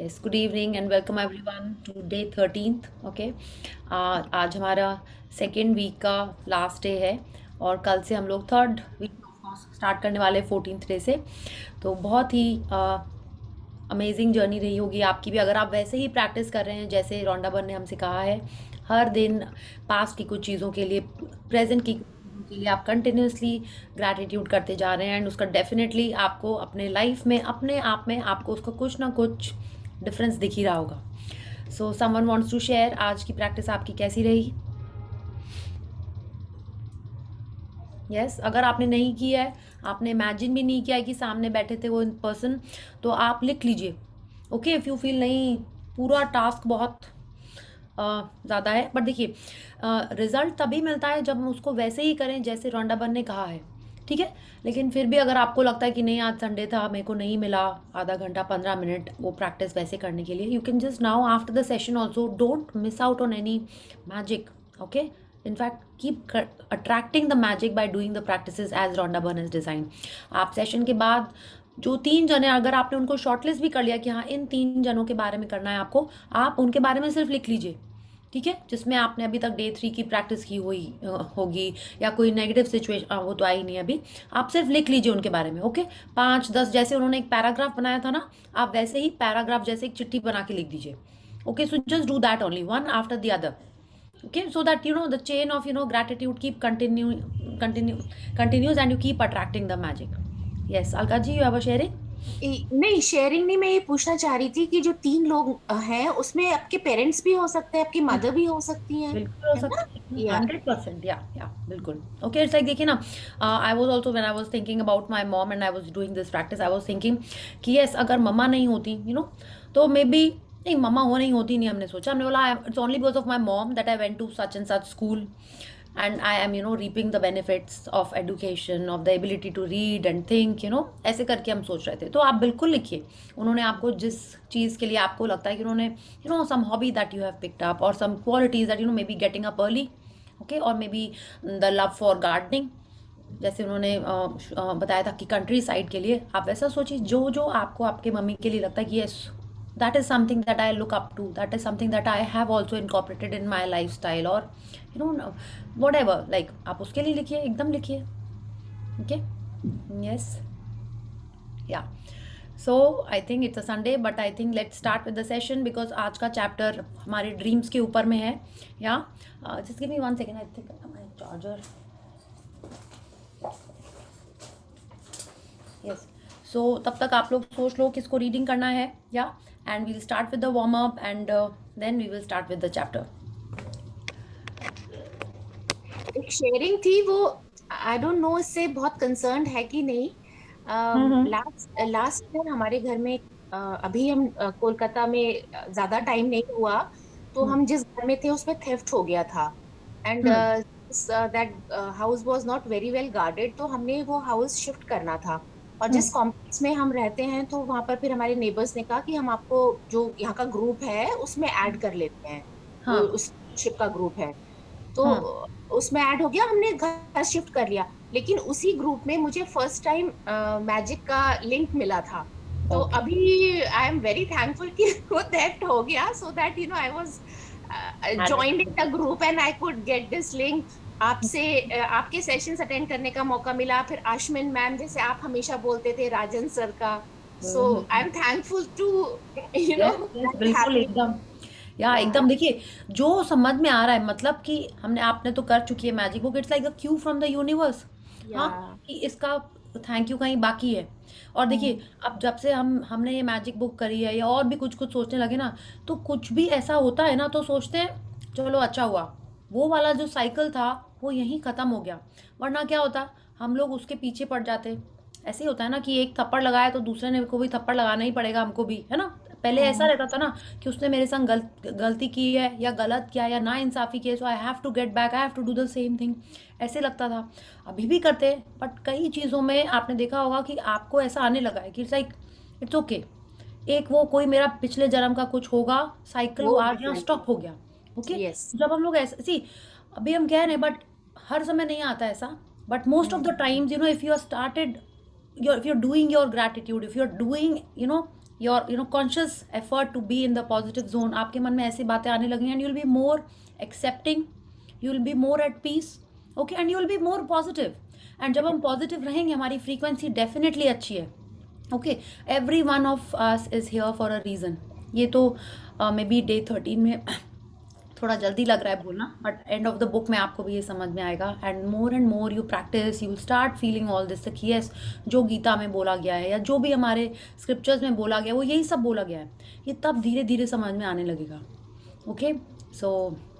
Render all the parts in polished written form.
Yes, good evening and welcome everyone today 13th। Okay, आज हमारा second week का last day है और कल से हम लोग थर्ड वीक स्टार्ट करने वाले 14th डे से। तो बहुत ही अमेजिंग जर्नी रही होगी आपकी भी, अगर आप वैसे ही प्रैक्टिस कर रहे हैं जैसे रोंडा बन ने हमसे कहा है। हर दिन पास्ट की कुछ चीज़ों के लिए, प्रेजेंट की कुछ चीज़ों के लिए आप कंटिन्यूसली ग्रैटिट्यूड करते जा रहे हैं, एंड उसका डेफिनेटली आपको अपने लाइफ में, अपने आप में आपको उसका कुछ ना कुछ डिफरेंस दिख ही रहा होगा। So someone wants to share आज की प्रैक्टिस आपकी कैसी रही? यस, अगर आपने नहीं किया है, आपने इमेजिन भी नहीं किया है कि सामने बैठे थे वो इन पर्सन, तो आप लिख लीजिए। ओके, इफ़ यू फील नहीं, पूरा टास्क बहुत ज़्यादा है, बट देखिए रिजल्ट तभी मिलता है जब हम उसको वैसे ही करें जैसे रोंडा बन ने कहा है। ठीक है, लेकिन फिर भी अगर आपको लगता है कि नहीं आज संडे था, मेरे को नहीं मिला आधा घंटा 15 मिनट वो प्रैक्टिस वैसे करने के लिए, you can just now after the session also don't miss out on any magic. Okay, in fact keep attracting the magic by doing the practices as Rhonda Byrne has designed। आप session के बाद जो 3 जने, अगर आपने उनको shortlist भी कर लिया कि हाँ इन 3 जनों के बारे में करना है आपको, आप उनके बारे में सिर्फ लिख लीजिए। ठीक है, जिसमें आपने अभी तक डे 3 की प्रैक्टिस की हुई होगी, या कोई नेगेटिव सिचुएशन वो तो आई नहीं अभी, आप सिर्फ लिख लीजिए उनके बारे में। ओके, 5-10 जैसे उन्होंने एक पैराग्राफ बनाया था ना, आप वैसे ही पैराग्राफ जैसे एक चिट्ठी बना के लिख दीजिए। Okay, so just do that only one after the other. Okay, so that the chain of gratitude keep continues, and you keep attracting the magic. Yes, Alka ji, you have a sharing? नहीं, sharing नहीं। मैं ये पूछना चाह रही थी कि जो 3 लोग हैं उसमें आपके पेरेंट्स भी हो सकते हैं, आपकी मदर भी हो सकती हैं, बिल्कुल हो है ना? सकता है, या 100%। या बिल्कुल। ओके, इट्स लाइक देखिए ना, I was also when I was thinking about my mom and I was doing this practice, I was thinking कि यस, अगर मम्मा नहीं होती तो मे बी, नहीं मम्मा हो नहीं होती, नहीं हमने सोचा, हमने बोला it's only because of my mom that I went to such and such school and I am reaping the benefits of education, of the ability to read and think, ऐसे करके हम सोच रहे थे। तो आप बिल्कुल लिखिए उन्होंने आपको जिस चीज़ के लिए आपको लगता है कि उन्होंने some hobby that you have picked up, or some qualities that maybe getting up early, okay, or maybe the love for gardening, जैसे उन्होंने बताया था कि कंट्री साइड के लिए, आप वैसा सोचिए जो जो आपको आपके मम्मी के लिए लगता है कि yes, that is something that I look up to, that is something that I have also incorporated in my lifestyle, or whatever, like आप उसके लिए लिखिए, एकदम लिखिए। Okay, yes, yeah. So I think it's a Sunday, but I think let's start with the session, because आज का chapter हमारे dreams के ऊपर में है। Yeah just give me 1 second, I think my charger. Yes, so तब तक आप लोग सोच लो किसको रीडिंग करना है, yeah and we will start with the warm up, and then we will start with the chapter. एक शेयरिंग थी वो, आई डोंट नो इससे बहुत कंसर्न्ड है कि नहीं। हम्म। लास्ट लास्ट ईयर हमारे घर में अभी हम कोलकाता में ज्यादा टाइम नहीं हुआ, तो हम्म। हम जिस घर में थे उसमें थेफ्ट हो गया था। And hmm. That house was not very well guarded, तो हमने वो हाउस शिफ्ट करना था। और जिस हम्म। कॉम्प्लेक्स में हम रहते हैं, तो वहां पर फिर हमारे नेबर्स ने कहा कि हम आपको जो यहाँ का ग्रुप है उसमें ऐड कर लेते हैं। हाँ। उस शिप का ग्रुप है, तो हाँ। उसमें ऐड हो गया, हमने घर शिफ्ट कर लिया। लेकिन उसी ग्रुप में मुझे फर्स्ट टाइम मैजिक का लिंक मिला था। तो ओके। अभी आई एम वेरी थैंकफुल कि वो थेफ्ट हो गया, so that I was joined in the group and I could get this link. आपसे आपके सेशंस अटेंड करने का मौका मिला, फिर आशमिन मैम जैसे आप हमेशा बोलते थे, राजन सर का। So I am thankful to yes, yes, that बिल्कुल हैपनिंग। एकदम। या या एकदम देखिए, जो समझ में आ रहा है, मतलब कि हमने, आपने तो कर चुकी है magic book, it's like a Q from the universe. या हाँ, कि इसका थैंक यू कहीं बाकी है। और देखिए, अब जब से हमने ये मैजिक बुक करी है, या और भी कुछ कुछ सोचने लगे ना, तो कुछ भी ऐसा होता है ना, तो सोचते हैं चलो अच्छा हुआ, वो वाला जो साइकिल था वो यहीं ख़त्म हो गया। वरना क्या होता, हम लोग उसके पीछे पड़ जाते। ऐसे ही होता है ना कि एक थप्पड़ लगाया तो दूसरे ने को भी थप्पड़ लगाना ही पड़ेगा, हमको भी, है ना। पहले ऐसा रहता था ना कि उसने मेरे संग गलती की है, या गलत किया, या ना इंसाफी की है, so I have to get back, I have to do the same thing, ऐसे लगता था। अभी भी करते हैं, बट कई चीज़ों में आपने देखा होगा कि आपको ऐसा आने लगा है कि इट्स लाइक, इट्स ओके, एक वो कोई मेरा पिछले जन्म का कुछ होगा, साइकिल वो वो आज यहाँ डिफरेंट। स्टॉप हो गया। Okay, yes. जब हम लोग ऐसे सी, अभी हम कह रहे हैं, बट हर समय नहीं आता ऐसा, but most of the times if you are started, if you're doing your gratitude, if you're doing your conscious effort to be in the positive zone, आपके मन में ऐसी बातें आने लगी and you will be more accepting, you will be more at peace, okay, and you will be more positive. And जब हम positive रहेंगे हमारी फ्रीक्वेंसी डेफिनेटली अच्छी है, okay. Every one of us is here for a reason. ये तो may be day 13 में थोड़ा जल्दी लग रहा है बोलना, but end of the book में आपको भी ये समझ में आएगा। And more you practice, you will start feeling all this कि यस, जो गीता में बोला गया है या जो भी हमारे स्क्रिप्चर्स में बोला गया है वो यही सब बोला गया है, ये तब धीरे धीरे समझ में आने लगेगा, okay. So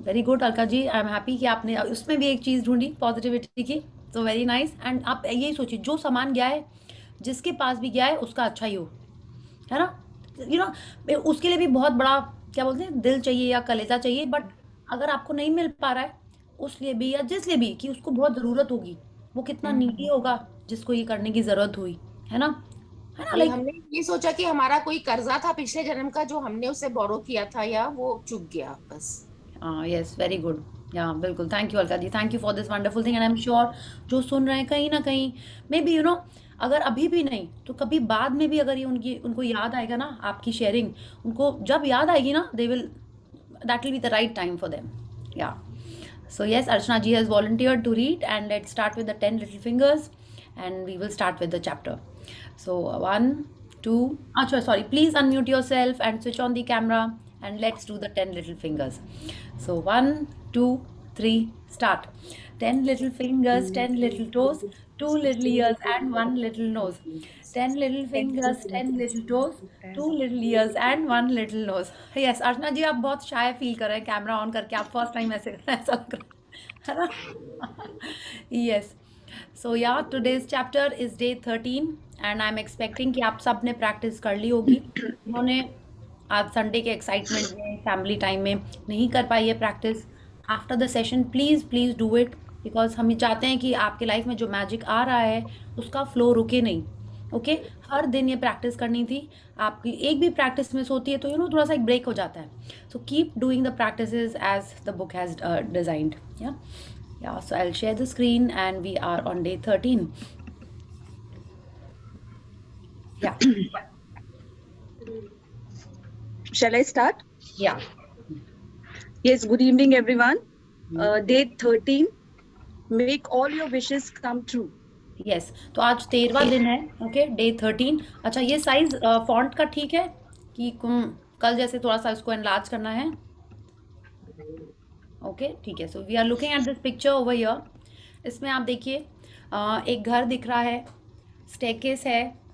very good Alka ji, I am happy कि आपने उसमें भी एक चीज़ ढूंढी पॉजिटिविटी की, सो वेरी नाइस। एंड आप यही सोचिए, जो सामान गया है जिसके पास भी गया है उसका अच्छा ही हो, है ना, उसके लिए भी बहुत बड़ा क्या बोलते हैं दिल चाहिए या कलेजा चाहिए, बट अगर आपको नहीं मिल पा रहा है उस लिए भी या जिस लिए भी कि उसको बहुत ज़रूरत होगी, वो कितना नीडी होगा जिसको ये करने की ज़रूरत हुई, है ना, है ना, नहीं, लाइक हमने ये सोचा कि हमारा कोई कर्जा था पिछले जन्म का जो हमने उससे बोरो किया था या वो चुक गया बस। यस, वेरी गुड, या बिल्कुल, thank you Alka ji, thank you for this wonderful thing. And I am sure जो सुन रहे हैं कहीं ना कहीं, मे बी अगर अभी भी नहीं तो कभी बाद में भी अगर ये उनको याद आएगा ना आपकी शेयरिंग, उनको जब याद आएगी ना they will, that will be the right time for them, yeah. So yes, Archana ji has volunteered to read, and let's start with the 10 little fingers, and we will start with the chapter. So 1 2, acha sorry, please unmute yourself and switch on the camera, and let's do the 10 little fingers. So 1 2 3 start. 10 little fingers, 10 little toes, 2 little ears and 1 little nose. 10 little fingers, 10 little toes, 2 little ears and 1 little nose. Yes, अर्चना जी आप बहुत शाय feel कर रहे हैं camera on करके, आप first time ऐसे ऐसा लग रहा है ना? Yes. So yeah, today's chapter is day 13 and I'm expecting कि आप सब ने प्रैक्टिस कर ली होगी। उन्होंने आज संडे के एक्साइटमेंट में फैमिली टाइम में नहीं कर पाई है practice, after the session please do it, because हम ये चाहते हैं कि आपके लाइफ में जो मैजिक आ रहा है उसका फ्लो रुके नहीं, ओके। हर दिन ये प्रैक्टिस करनी थी, आपकी एक भी प्रैक्टिस मिस होती है तो थोड़ा सा एक ब्रेक हो जाता है। So keep doing the practice as the book has designed, yeah so I will share the screen and we are on day 13, yeah Shall I start? या Yes, good evening, everyone. Day 13. Make all your wishes come true. Yes, तो आज 13वां दिन है, okay, day 13। अच्छा, ये size font का ठीक है कि कल जैसे थोड़ा सा इसको एनलार्ज करना है, ओके, ठीक है। So we are looking at this picture over here. इसमें आप देखिए एक घर दिख रहा है, स्टेकेस है,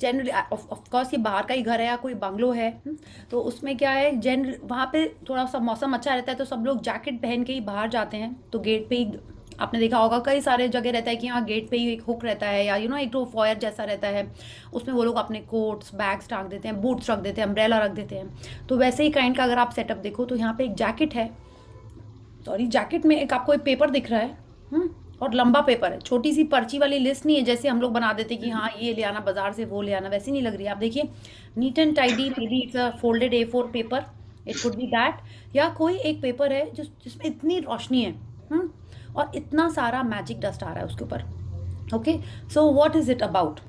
जनरली ऑफ कोर्स ये बाहर का ही घर है या कोई बंगलो है, तो उसमें क्या है जनरल वहाँ पे थोड़ा सा मौसम अच्छा रहता है तो सब लोग जैकेट पहन के ही बाहर जाते हैं, तो गेट पे ही आपने देखा होगा कई सारे जगह रहता है कि हाँ गेट पे ही एक हुक रहता है या एक तो फॉयर जैसा रहता है, उसमें वो लोग अपने कोट्स बैग्स टांग देते हैं, बूट्स रख देते हैं, अम्ब्रेला रख देते हैं। तो वैसे ही काइंड का अगर आप सेटअप देखो तो यहाँ पे एक जैकेट है, सॉरी जैकेट में एक आपको एक पेपर दिख रहा है, और लंबा पेपर है, छोटी सी पर्ची वाली लिस्ट नहीं है जैसे हम लोग बना देते कि हाँ ये ले आना बाजार से, वो ले आना, वैसी नहीं लग रही है। आप देखिए neat and tidy, may be it's a folded A4 paper, it could be that, या कोई एक पेपर है जिसमें इतनी रोशनी है, और इतना सारा मैजिक डस्ट आ रहा है उसके ऊपर, okay. So what is it about,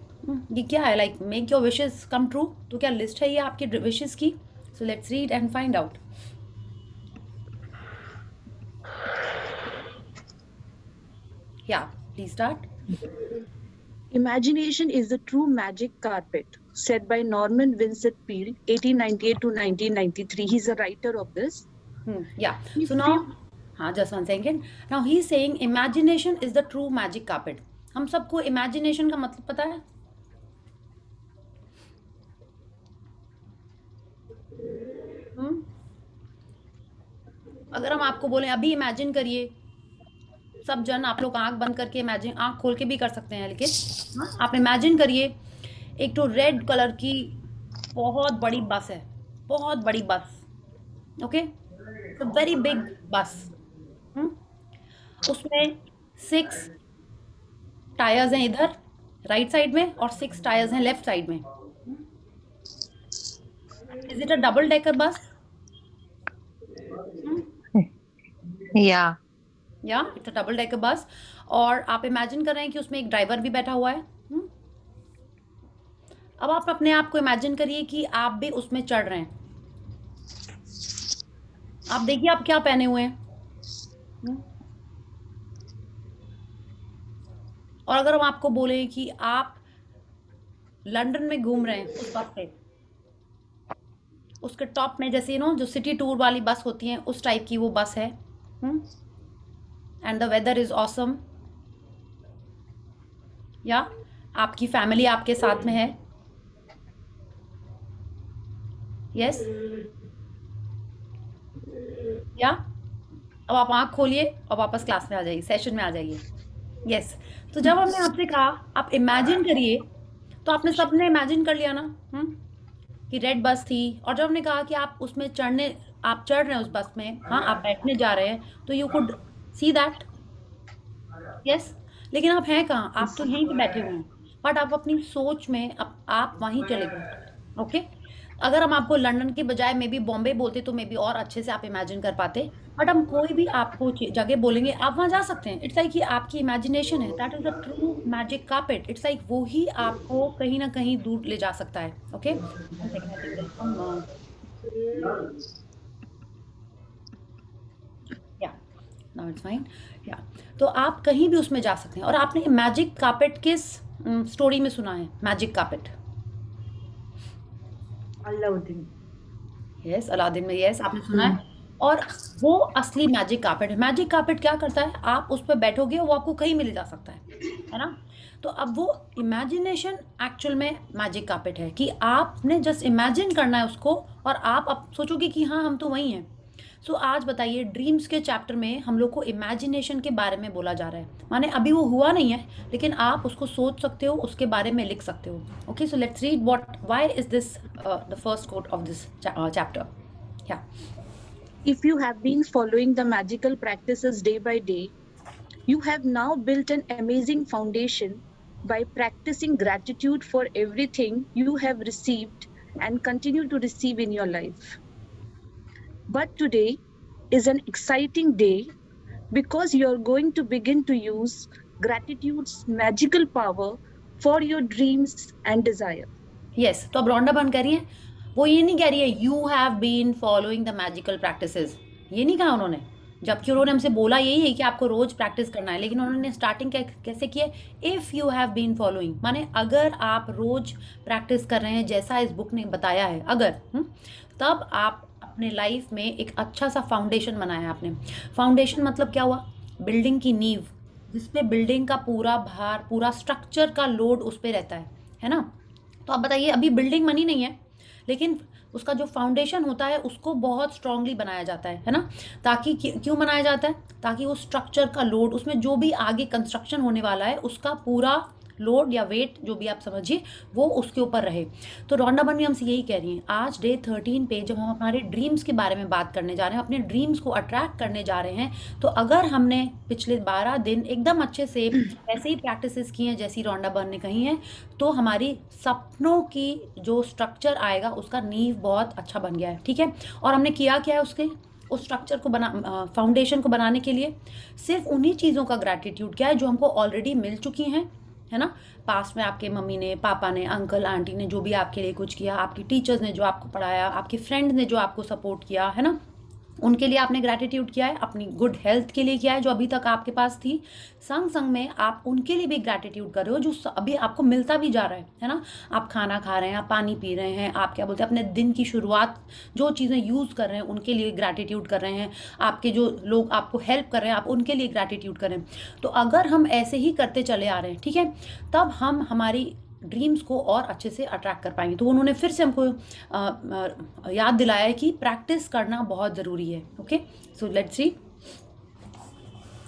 ये क्या है, like make your wishes come true, तो क्या लिस्ट है ये आपकी विशेस की? सो let's read and find out. Yeah, please start. Imagination is the true magic carpet, said by Norman Vincent Peale, 1898 to 1993. He's a writer of this. Yeah. So now, just 1 second. Now he's saying imagination is the true magic carpet. हम सबको imagination का मतलब पता है? अगर हम आपको बोलें अभी इमेजिन करिए, सब जन आप लोग आंख बंद करके इमेजिन, आंख खोल के भी कर सकते हैं लेकिन आप इमेजिन करिए एक तो रेड कलर की बहुत बड़ी बस है, बहुत बड़ी बस, ओके, तो वेरी बिग बस, उसमें 6 टायर्स हैं इधर राइट साइड में और 6 टायर्स हैं लेफ्ट साइड में। Is it a double decker bus? या it's a double decker bus, और आप इमेजिन कर रहे हैं कि उसमें एक ड्राइवर भी बैठा हुआ है, अब आप अपने आप को इमेजिन करिए कि आप भी उसमें चढ़ रहे हैं। आप देखिए आप क्या पहने हुए हैं। और अगर हम आपको बोले कि आप लंदन में घूम रहे हैं उस बस पे, उसके टॉप में जैसे जो सिटी टूर वाली बस होती है उस टाइप की वो बस है, and the weather is awesome, या आपकी फैमिली आपके साथ में है, यस, या अब आप आंख खोलिए और वापस क्लास में आ जाइए, सेशन में आ जाइए, यस। तो जब हमने आपसे कहा आप इमेजिन करिए, तो आपने सबने इमेजिन कर लिया ना, कि रेड बस थी, और जब हमने कहा कि आप उसमें आप चढ़ रहे हैं उस बस में, हाँ आप बैठने जा रहे हैं, तो you could see that, yes. लेकिन आप हैं कहाँ? आप तो यहीं पे बैठे हुए हैं, बट आप अपनी सोच में आप वहीं चले गए, ओके। अगर हम आपको लंदन के बजाय मे बी बॉम्बे बोलते तो मे बी और अच्छे से आप इमेजिन कर पाते, बट हम कोई भी आपको जगह बोलेंगे आप वहाँ जा सकते हैं। इट्स लाइक कि आपकी इमेजिनेशन है, that is the true magic carpet. It's like वो ही आपको कहीं ना कहीं दूर ले जा सकता है, ओके। या नाउ इट्स फाइन, या तो आप कहीं भी उसमें जा सकते हैं। और आपने मैजिक कार्पेट किस स्टोरी में सुना है? Magic carpet, Alauddin. Yes, Aladdin में, यस आपने सुना है। और वो असली मैजिक कार्पेट है। मैजिक कार्पेट क्या करता है, आप उस पर बैठोगे वो आपको कहीं मिल जा सकता है ना। तो अब वो इमेजिनेशन एक्चुअल में मैजिक कार्पेट है, कि आपने जस्ट इमेजिन करना है उसको, और आप सोचोगे कि हाँ हम तो वहीं हैं। सो आज बताइए, ड्रीम्स के चैप्टर में हम लोग को इमेजिनेशन के बारे में बोला जा रहा है, माने अभी वो हुआ नहीं है, लेकिन आप उसको सोच सकते हो, उसके बारे में लिख सकते हो, okay. So let's read why is this the first quote of this chapter, yeah If you have been following the magical practices day by day, you have now built an amazing foundation by practicing gratitude for everything you have received and continue to receive in your life. But today is an exciting day because you are going to begin to use gratitude's magical power for your dreams and desire. Yes. तो अब रौंडा बंद करिए। वो ये नहीं कह रही है you have been following the magical practices, ये नहीं कहा उन्होंने, जबकि उन्होंने हमसे बोला यही है कि आपको रोज प्रैक्टिस करना है। लेकिन उन्होंने स्टार्टिंग कैसे किया? If you have been following, माने अगर आप रोज प्रैक्टिस कर रहे हैं जैसा इस बुक ने बताया है, अगर तब आप अपने लाइफ में एक अच्छा सा फाउंडेशन बनाया आपने। फाउंडेशन मतलब क्या हुआ? बिल्डिंग की नींव, जिसपे बिल्डिंग का पूरा भार, पूरा स्ट्रक्चर का लोड उस पर रहता है ना। तो आप बताइए, अभी बिल्डिंग बनी नहीं है, लेकिन उसका जो फाउंडेशन होता है उसको बहुत स्ट्रांगली बनाया जाता है ना। ताकि क्यों बनाया जाता है? ताकि वो स्ट्रक्चर का लोड, उसमें जो भी आगे कंस्ट्रक्शन होने वाला है उसका पूरा लोड या वेट, जो भी आप समझिए, वो उसके ऊपर रहे। तो रौंडा बन भी हमसे यही कह रही हैं। आज डे 13 पे जब हम हमारे ड्रीम्स के बारे में बात करने जा रहे हैं, अपने ड्रीम्स को अट्रैक्ट करने जा रहे हैं, तो अगर हमने पिछले 12 दिन एकदम अच्छे से ऐसे ही प्रैक्टिसेस की हैं जैसी रौंडा बन ने कही हैं, तो हमारी सपनों की जो स्ट्रक्चर आएगा उसका नींव बहुत अच्छा बन गया है, ठीक है। और हमने किया क्या है उस स्ट्रक्चर को फाउंडेशन को बनाने के लिए? सिर्फ उन्हीं चीज़ों का ग्रैटिट्यूड किया है जो हमको ऑलरेडी मिल चुकी हैं, है ना। पास्ट में आपके मम्मी ने, पापा ने, अंकल आंटी ने जो भी आपके लिए कुछ किया, आपकी टीचर्स ने जो आपको पढ़ाया, आपके फ्रेंड्स ने जो आपको सपोर्ट किया, है ना, उनके लिए आपने ग्रैटिट्यूड किया है। अपनी गुड हेल्थ के लिए किया है जो अभी तक आपके पास थी। संग संग में आप उनके लिए भी ग्रैटिट्यूड कर रहे हो जो अभी आपको मिलता भी जा रहा है ना। आप खाना खा रहे हैं, आप पानी पी रहे हैं, आप क्या बोलते हैं अपने दिन की शुरुआत जो चीज़ें यूज़ कर रहे हैं उनके लिए ग्रैटिट्यूड कर रहे हैं। आपके जो लोग आपको हेल्प कर रहे हैं आप उनके लिए ग्रैटिट्यूड करें। तो अगर हम ऐसे ही करते चले आ रहे हैं, ठीक है, तब हम हमारी ड्रीम्स को और अच्छे से अट्रैक्ट कर पाएंगे। तो उन्होंने फिर से हमको याद दिलाया है कि प्रैक्टिस करना बहुत ज़रूरी है, okay. So let's see.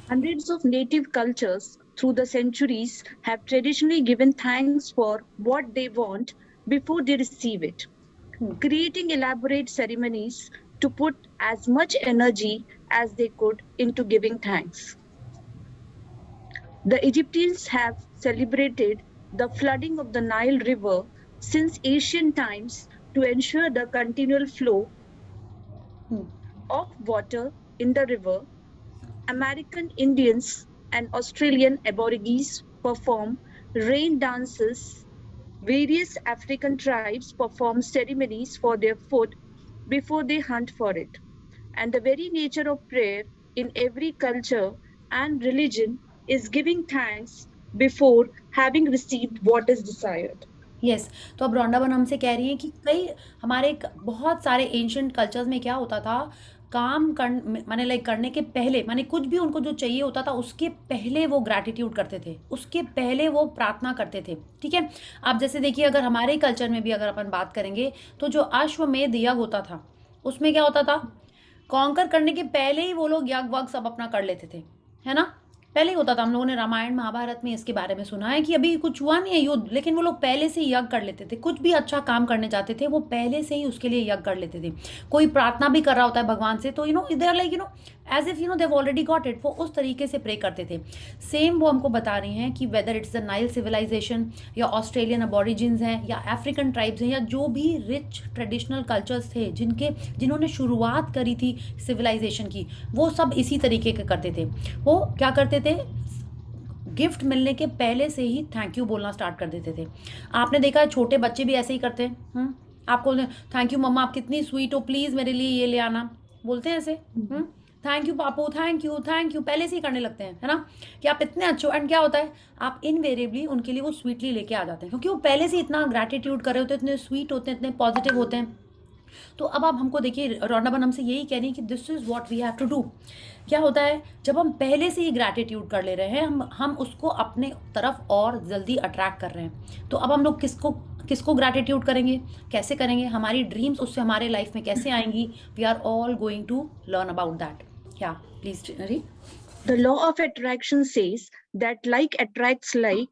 Hundreds of native cultures through the centuries have traditionally given thanks for what they want before they receive it, creating elaborate ceremonies to put as much energy as they could into giving thanks. The Egyptians have celebrated the flooding of the Nile River since ancient times to ensure the continual flow of water in the river. American Indians and Australian Aborigines perform rain dances Various African tribes perform ceremonies for their food before they hunt for it. And the very nature of prayer in every culture and religion is giving thanks before having received what is desired. Yes तो अब रोंडा बन हमसे कह रही हैं कि कई हमारे बहुत सारे एंशंट कल्चर्स में क्या होता था, काम कर माने लाइक करने के पहले माने कुछ भी उनको जो चाहिए होता था उसके पहले वो ग्रैटिट्यूड करते थे, उसके पहले वो प्रार्थना करते थे। ठीक है, आप जैसे देखिए अगर हमारे कल्चर में भी अगर अपन बात करेंगे तो जो अश्वमेध यज्ञ होता था उसमें क्या होता था, कॉन्कर करने के पहले ही वो लोग यज्ञ वग सब अपना कर लेते थे, है ना। पहले ही होता था, हम लोगों ने रामायण महाभारत में इसके बारे में सुना है कि अभी कुछ हुआ नहीं है युद्ध, लेकिन वो लोग पहले से ही यज्ञ कर लेते थे। कुछ भी अच्छा काम करने जाते थे वो पहले से ही उसके लिए यज्ञ कर लेते थे। कोई प्रार्थना भी कर रहा होता है भगवान से तो they are like as if they've already got it, वो उस तरीके से प्रे करते थे। सेम वो हमको बता रही हैं कि whether it's the Nile civilization या ऑस्ट्रेलियन अबॉरिजिन्स हैं या अफ्रीकन ट्राइब्स हैं या जो भी रिच ट्रेडिशनल कल्चर्स थे जिन्होंने शुरुआत करी थी सिविलाइजेशन की, वो सब इसी तरीके के करते थे। वो क्या करते थे, गिफ्ट मिलने के पहले से ही थैंक यू बोलना स्टार्ट कर देते थे। आपने देखा है छोटे बच्चे भी ऐसे ही करते हैं। आपको थैंक यू मम्मा, आप कितनी स्वीट हो, प्लीज़ मेरे लिए ये ले आना, बोलते हैं ऐसे। Thank you Papu, thank you पहले से ही करने लगते हैं, है ना, कि आप इतने अच्छे हो। एंड क्या होता है, आप इनवेरिएबली उनके लिए वो स्वीटली लेके आ जाते हैं क्योंकि वो पहले से इतना ग्रैटिट्यूड कर रहे होते हैं, इतने स्वीट होते हैं, इतने पॉजिटिव होते हैं। तो अब आप हमको देखिए, रोंडा बन हमसे यही कह रही है कि this is what we have to do. क्या होता है, जब हम पहले से ही ग्रैटिट्यूड कर ले रहे हैं, हम उसको अपने तरफ और जल्दी अट्रैक्ट कर रहे हैं। तो अब हम लोग किसको ग्रैटिट्यूड करेंगे, कैसे करेंगे, हमारी ड्रीम्स उससे हमारे लाइफ में कैसे आएंगी, we are all going to learn about that. क्या please read. The law of attraction says that like attracts like,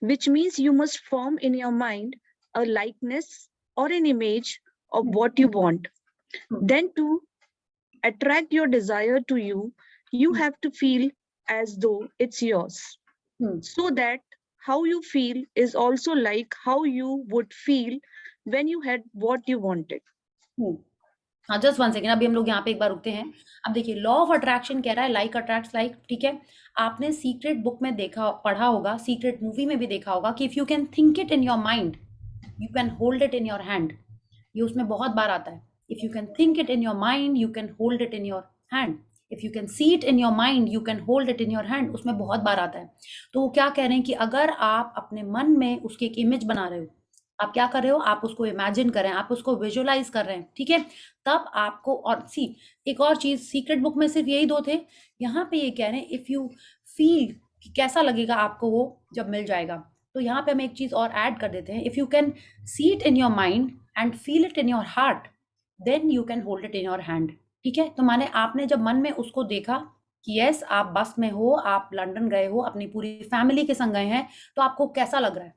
which means you must form in your mind a likeness or an image of what you want. Then to attract your desire to you, you have to feel as though it's yours. So that how you feel is also like how you would feel when you had what you wanted. हाँ, just one second, अभी हम लोग यहाँ पे एक बार रुकते हैं। अब देखिए, लॉ ऑफ अट्रैक्शन कह रहा है लाइक अट्रैक्ट्स लाइक। ठीक है, आपने सीक्रेट बुक में पढ़ा होगा, सीक्रेट मूवी में भी देखा होगा कि if you can think it in your mind you can hold it in your hand. ये उसमें बहुत बार आता है, if you can think it in your mind you can hold it in your hand, if you can see it in your mind you can hold it in your hand, उसमें बहुत बार आता है। तो वो क्या कह रहे हैं कि अगर आप अपने मन में उसकी एक इमेज बना रहे हो, आप क्या कर रहे हो, आप उसको इमेजिन कर रहे हैं, आप उसको विजुअलाइज कर रहे हैं, ठीक है, तब आपको। और एक और चीज, सीक्रेट बुक में सिर्फ यही 2 थे, यहाँ पे ये कह रहे हैं इफ यू फील कि कैसा लगेगा आपको वो जब मिल जाएगा। तो यहाँ पे हम एक चीज और ऐड कर देते हैं, if you can see it in your mind and feel it in your heart then you can hold it in your hand. ठीक है, तो माने आपने जब मन में उसको देखा कि यस आप बस में हो, आप लंदन गए हो, अपनी पूरी फैमिली के संग गए हैं, तो आपको कैसा लग रहा है,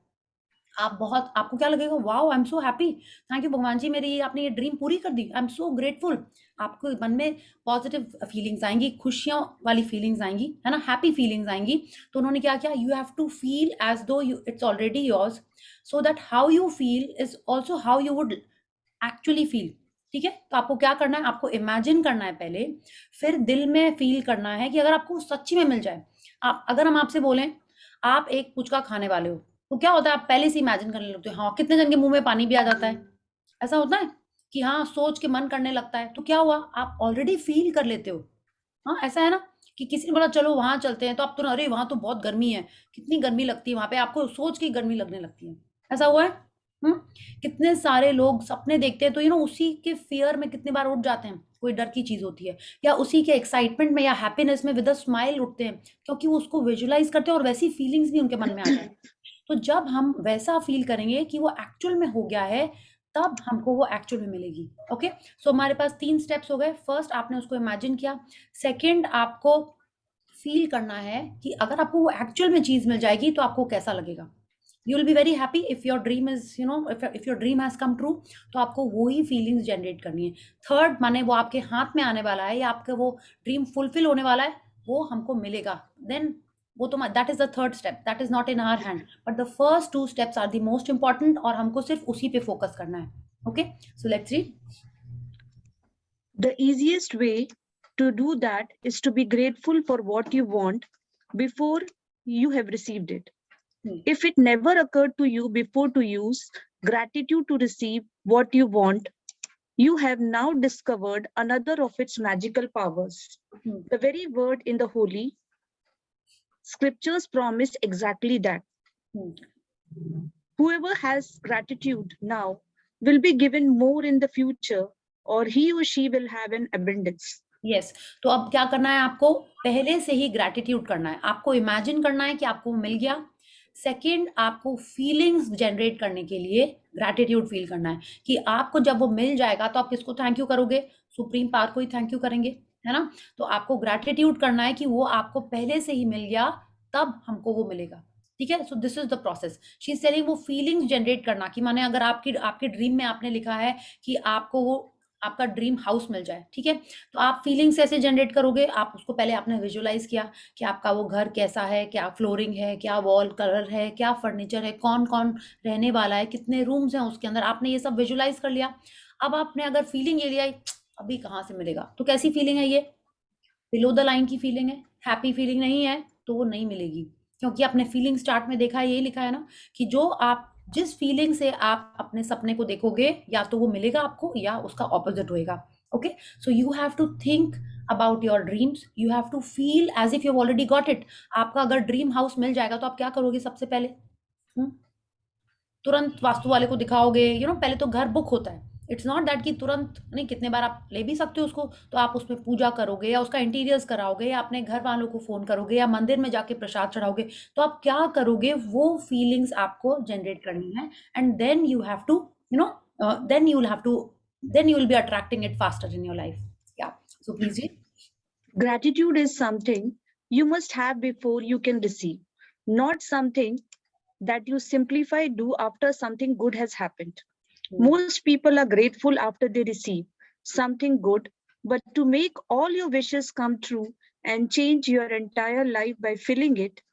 आपको क्या लगेगा, wow I am so happy, thank you भगवान जी, मेरी आपने ये ड्रीम पूरी कर दी, आई एम सो ग्रेटफुल। आपको मन में पॉजिटिव फीलिंग्स आएंगी, खुशियों वाली फीलिंग्स आएंगी, है ना, हैप्पी फीलिंग्स आएंगी। तो उन्होंने क्या किया, you have to feel as though it's already yours, so that how you feel is also how you would actually feel. ठीक है, तो आपको क्या करना है, आपको इमेजिन करना है पहले, फिर दिल में फील करना है कि अगर आपको सच्ची में मिल जाए। अगर हम आपसे बोलें आप एक पुचका खाने वाले हो, तो क्या होता है, आप पहले से इमेजिन करने लगते हो। हाँ, कितने जन के मुंह में पानी भी आ जाता है, ऐसा होता है कि हाँ सोच के मन करने लगता है, तो क्या हुआ, आप ऑलरेडी फील कर लेते हो। हाँ, ऐसा है ना कि किसी ने बोला चलो वहां चलते हैं, तो आप तो अरे वहां तो बहुत गर्मी है, कितनी गर्मी लगती है वहां पे, आपको सोच की गर्मी लगने लगती है। ऐसा हुआ है। कितने सारे लोग सपने देखते हैं, तो उसी के फियर में कितनी बार उठ जाते हैं, कोई डर की चीज होती है, या उसी के एक्साइटमेंट में या हैप्पीनेस में विद अ स्माइल उठते हैं, क्योंकि वो उसको विजुअलाइज करते हैं और वैसी फीलिंग्स भी उनके मन में आ जाए। तो जब हम वैसा फील करेंगे कि वो एक्चुअल में हो गया है, तब हमको वो एक्चुअल में मिलेगी। ओके, सो हमारे पास 3 स्टेप्स हो गए। फर्स्ट, आपने उसको इमेजिन किया। सेकंड, आपको फील करना है कि अगर आपको वो एक्चुअल में चीज मिल जाएगी तो आपको कैसा लगेगा। You will be very happy if your dream is if your dream has come true, तो आपको वही फीलिंग्स जनरेट करनी है। थर्ड, माने वो आपके हाथ में आने वाला है या आपका वो ड्रीम फुलफिल होने वाला है, वो हमको मिलेगा। देन वो तो that is the third step, that is not in our hand, but the first 2 steps are the most important, और हमको सिर्फ उसी पे फोकस करना है। Okay, so let's read. The easiest way to do that is to be grateful for what you want before you have received it. If it never occurred to you before to use gratitude to receive what you want, you have now discovered another of its magical powers. The very word in the Holy Scriptures promise exactly that. Whoever has gratitude now will be given more in the future, or he or she will have an abundance. Yes तो अब क्या करना है आपको, पहले से ही gratitude करना है, आपको इमेजिन करना है कि आपको वो मिल गया। सेकंड, आपको फीलिंग्स जनरेट करने के लिए ग्रैटिट्यूड फील करना है कि आपको जब वो मिल जाएगा तो आप किसको थैंक यू करोगे, सुप्रीम पावर को ही थैंक यू करेंगे, है ना। तो आपको ग्रैटिट्यूड करना है कि वो आपको पहले से ही मिल गया, तब हमको वो मिलेगा, ठीक है। So this is the process. She is telling वो फीलिंग्स जनरेट करना कि माने अगर आपके ड्रीम में आपने लिखा है कि आपको वो आपका ड्रीम हाउस मिल जाए, ठीक है, तो आप फीलिंग्स ऐसे जनरेट करोगे। आप उसको पहले आपने विजुअलाइज किया कि आपका वो घर कैसा है, क्या फ्लोरिंग है, क्या वॉल कलर है, क्या फर्नीचर है, कौन कौन रहने वाला है, कितने रूम्स हैं उसके अंदर, आपने ये सब विजुअलाइज कर लिया। अब आपने अगर फीलिंग ये लिया अभी कहाँ से मिलेगा, तो कैसी फीलिंग है ये, बिलो द लाइन की फीलिंग है, हैप्पी फीलिंग नहीं है तो वो नहीं मिलेगी, क्योंकि आपने फीलिंग स्टार्ट में देखा है, यही लिखा है ना कि जो आप जिस फीलिंग से आप अपने सपने को देखोगे या तो वो मिलेगा आपको या उसका ऑपोजिट होएगा। Okay, so you have to think about your dreams, you have to feel as if you already got it. आपका अगर ड्रीम हाउस मिल जाएगा तो आप क्या करोगे सबसे पहले, तुरंत वास्तु वाले को दिखाओगे, पहले तो घर बुक होता है। इट्स नॉट दैट कि तुरंत नहीं, कितने बार आप ले भी सकते हो उसको, तो आप उसमें पूजा करोगे या उसका इंटीरियर्स कराओगे या अपने घर वालों को फोन करोगे या मंदिर में जाके प्रसाद चढ़ाओगे। तो आप क्या करोगे, वो फीलिंग्स आपको जनरेट करनी है, and then you have to then you will be attracting it faster in your life. Yeah, so please ji. Gratitude is something you must have before you can receive, not something that you simplify do after something good has happened. Most people are grateful after they receive something good, but to make all your wishes come true and change your entire life by filling it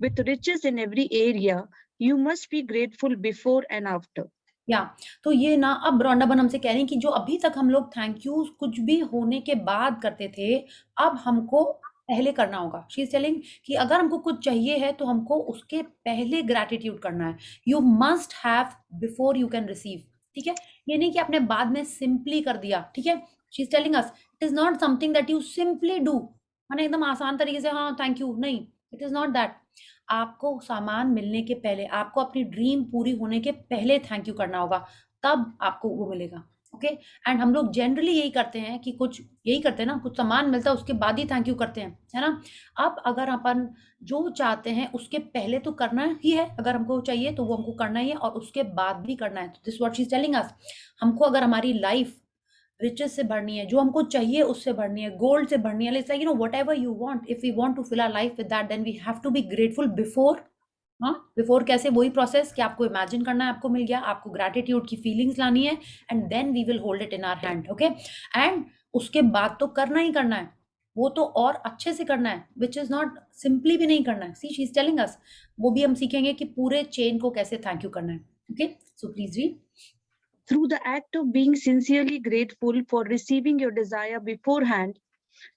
with riches in every area, you must be grateful before and after. या तो ये ना अब रॉन्डाबन हमसे कह रही हैं कि जो अभी तक हम लोग थैंक यू कुछ भी होने के बाद करते थे, अब हमको पहले करना होगा। शी इज टेलिंग कि अगर हमको कुछ चाहिए है तो हमको उसके पहले ग्रैटिट्यूड करना है। You must have before you can receive, ठीक है। ये नहीं कि आपने बाद में सिंपली कर दिया, ठीक है। She is telling us it is not something that you simply do, माने एकदम आसान तरीके से हाँ थैंक यू, नहीं, इट इज नॉट दैट। आपको सामान मिलने के पहले, आपको अपनी ड्रीम पूरी होने के पहले थैंक यू करना होगा, तब आपको वो मिलेगा। ओके, एंड हम लोग जनरली यही करते हैं कि कुछ सामान मिलता है उसके बाद ही थैंक यू करते हैं, है ना। अब अगर अपन जो चाहते हैं उसके पहले तो करना ही है, अगर हमको चाहिए तो वो हमको करना ही है और उसके बाद भी करना है। This what she is telling अस। हमको अगर हमारी लाइफ रिचेस से भरनी है, जो हमको चाहिए उससे भरनी है, गोल्ड से भरनी है, like whatever you want, if we want to fill our life with that, then we have to be grateful before. Before कैसे, वही प्रोसेस कि आपको इमेजिन करना है आपको मिल गया, आपको ग्रैटिट्यूड की फीलिंग्स लानी है, and then we will hold it in our hand. Okay, and उसके बाद तो करना ही करना है, वो तो और अच्छे से करना है, विच इज नॉट सिंपली भी नहीं करना है। सी शी इज टेलिंग अस, वो भी हम सीखेंगे कि पूरे चेन को कैसे थैंक यू करना है। Okay, so please read. Through the act of being sincerely grateful for receiving your desire beforehand,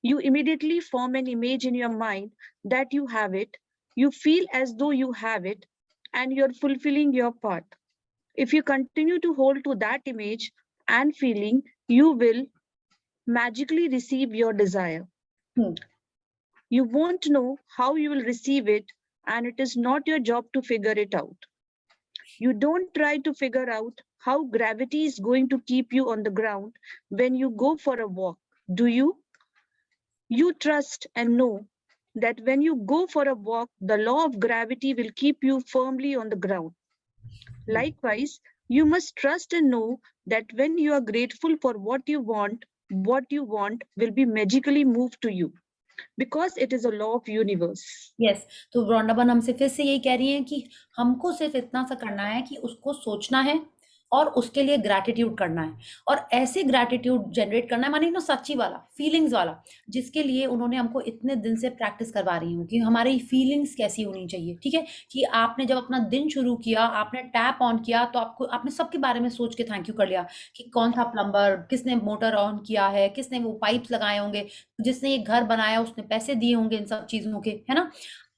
you immediately form an image in your mind that you have it. You feel as though you have it, and you're fulfilling your part. If you continue to hold to that image and feeling, you will magically receive your desire. You won't know how you will receive it, and it is not your job to figure it out. You don't try to figure out how gravity is going to keep you on the ground when you go for a walk, do you? You trust and know that when you go for a walk, the law of gravity will keep you firmly on the ground. Likewise, you must trust and know that when you are grateful for what you want will be magically moved to you, because it is a law of universe. Yes, तो रॉन्डाबन हमसे फिर से यही कह रही हैं कि हमको सिर्फ इतना सा करना है कि उसको सोचना है और उसके लिए ग्रैटिट्यूड करना है, और ऐसे ग्रैटिट्यूड जनरेट करना है, माने सच्ची वाला, फीलिंग्स वाला, जिसके लिए उन्होंने हमको इतने दिन से प्रैक्टिस करवा रही हूँ कि हमारी फीलिंग्स कैसी होनी चाहिए, ठीक है। कि आपने जब अपना दिन शुरू किया, आपने टैप ऑन किया, तो आपने सबके बारे में सोच के थैंक यू कर लिया कि कौन था प्लम्बर, किसने मोटर ऑन किया है, किसने वो पाइप्स लगाए होंगे, जिसने ये घर बनाया उसने पैसे दिए होंगे इन सब चीज़ों के, है ना।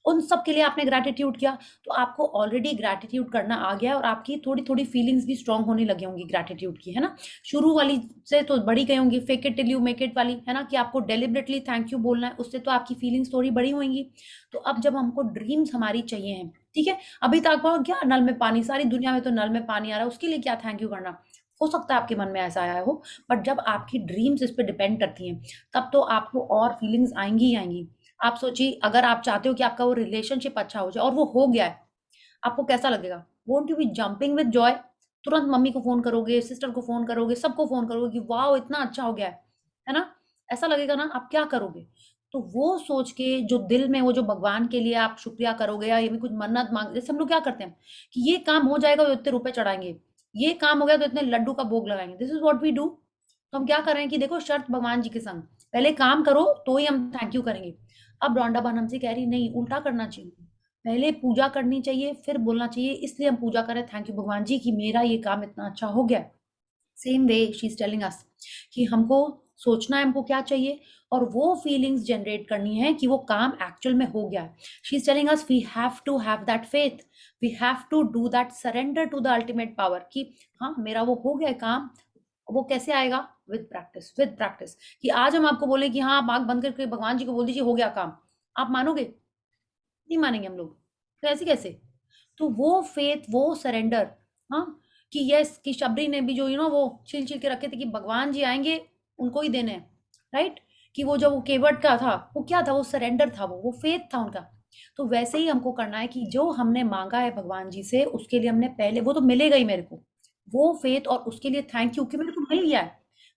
उन सब के लिए आपने ग्रैटिट्यूड किया, तो आपको ऑलरेडी ग्रैटिट्यूड करना आ गया और आपकी थोड़ी थोड़ी फीलिंग्स भी स्ट्रांग होने लगी होंगी ग्रैटिट्यूड की, है ना। शुरू वाली से तो बड़ी गई होंगी, fake it till you make it वाली, है ना, कि आपको डेलिबरेटली थैंक यू बोलना है, उससे तो आपकी फीलिंग्स थोड़ी बड़ी होंगी। तो अब जब हमको ड्रीम्स हमारी चाहिए हैं, ठीक है, अभी तक क्या नल में पानी, सारी दुनिया में तो नल में पानी आ रहा है, उसके लिए क्या थैंक यू करना। हो सकता है आपके मन में ऐसा आया हो, बट जब आपकी ड्रीम्स इस पे डिपेंड करती हैं, तब तो आपको और फीलिंग्स आएंगी ही आएंगी। आप सोचिए, अगर आप चाहते हो कि आपका वो रिलेशनशिप अच्छा हो जाए और वो हो गया है, आपको कैसा लगेगा? Won't you be jumping with Joy? तुरंत मम्मी को फोन करोगे, सिस्टर को फोन करोगे, सबको फोन करोगे कि वाह इतना अच्छा हो गया है ना? ऐसा लगेगा ना? आप क्या करोगे? तो वो सोच के जो दिल में वो जो भगवान के लिए आप शुक्रिया करोगे या ये भी कुछ मन्नत मांग, जैसे हम लोग क्या करते हैं कि ये काम हो जाएगा तो इतने रुपए चढ़ाएंगे, ये काम हो गया तो इतने लड्डू का भोग लगाएंगे, this is what we do. तो हम क्या कर रहे हैं कि देखो शर्त भगवान जी के संग, पहले काम करो तो ही हम थैंक यू करेंगे। अब रौंडा बहन हमसे कह रही नहीं, उल्टा करना चाहिए, पहले पूजा करनी चाहिए फिर बोलना चाहिए, इसलिए हम पूजा करें थैंक यू भगवान जी कि मेरा ये काम इतना अच्छा हो गया। Same way she is telling अस कि हमको सोचना है हमको क्या चाहिए और वो फीलिंग्स जनरेट करनी है कि वो काम एक्चुअल में हो गया है। She is telling us we have to have that faith, we have to do that surrender to the ultimate power कि हाँ मेरा वो हो गया काम। वो कैसे आएगा? With practice, with practice. कि आज हम आपको बोले कि हाँ आप आंख बंद करके भगवान जी को बोल दीजिए हो गया काम, आप मानोगे? नहीं मानेंगे हम लोग, तो ऐसे कैसे? तो वो फेथ, वो सरेंडर, हाँ, कि यस कि शबरी ने भी जो वो छिल छिल के रखे थे कि भगवान जी आएंगे उनको ही देने हैं, राइट। कि वो जो वो केवट का था वो क्या था? वो सरेंडर था, वो फेथ था उनका। तो वैसे ही हमको करना है कि जो हमने मांगा है भगवान जी से उसके लिए हमने पहले, वो तो मिलेगा ही मेरे को, वो फेथ और उसके लिए थैंक यू कि मेरे को मिल गया है,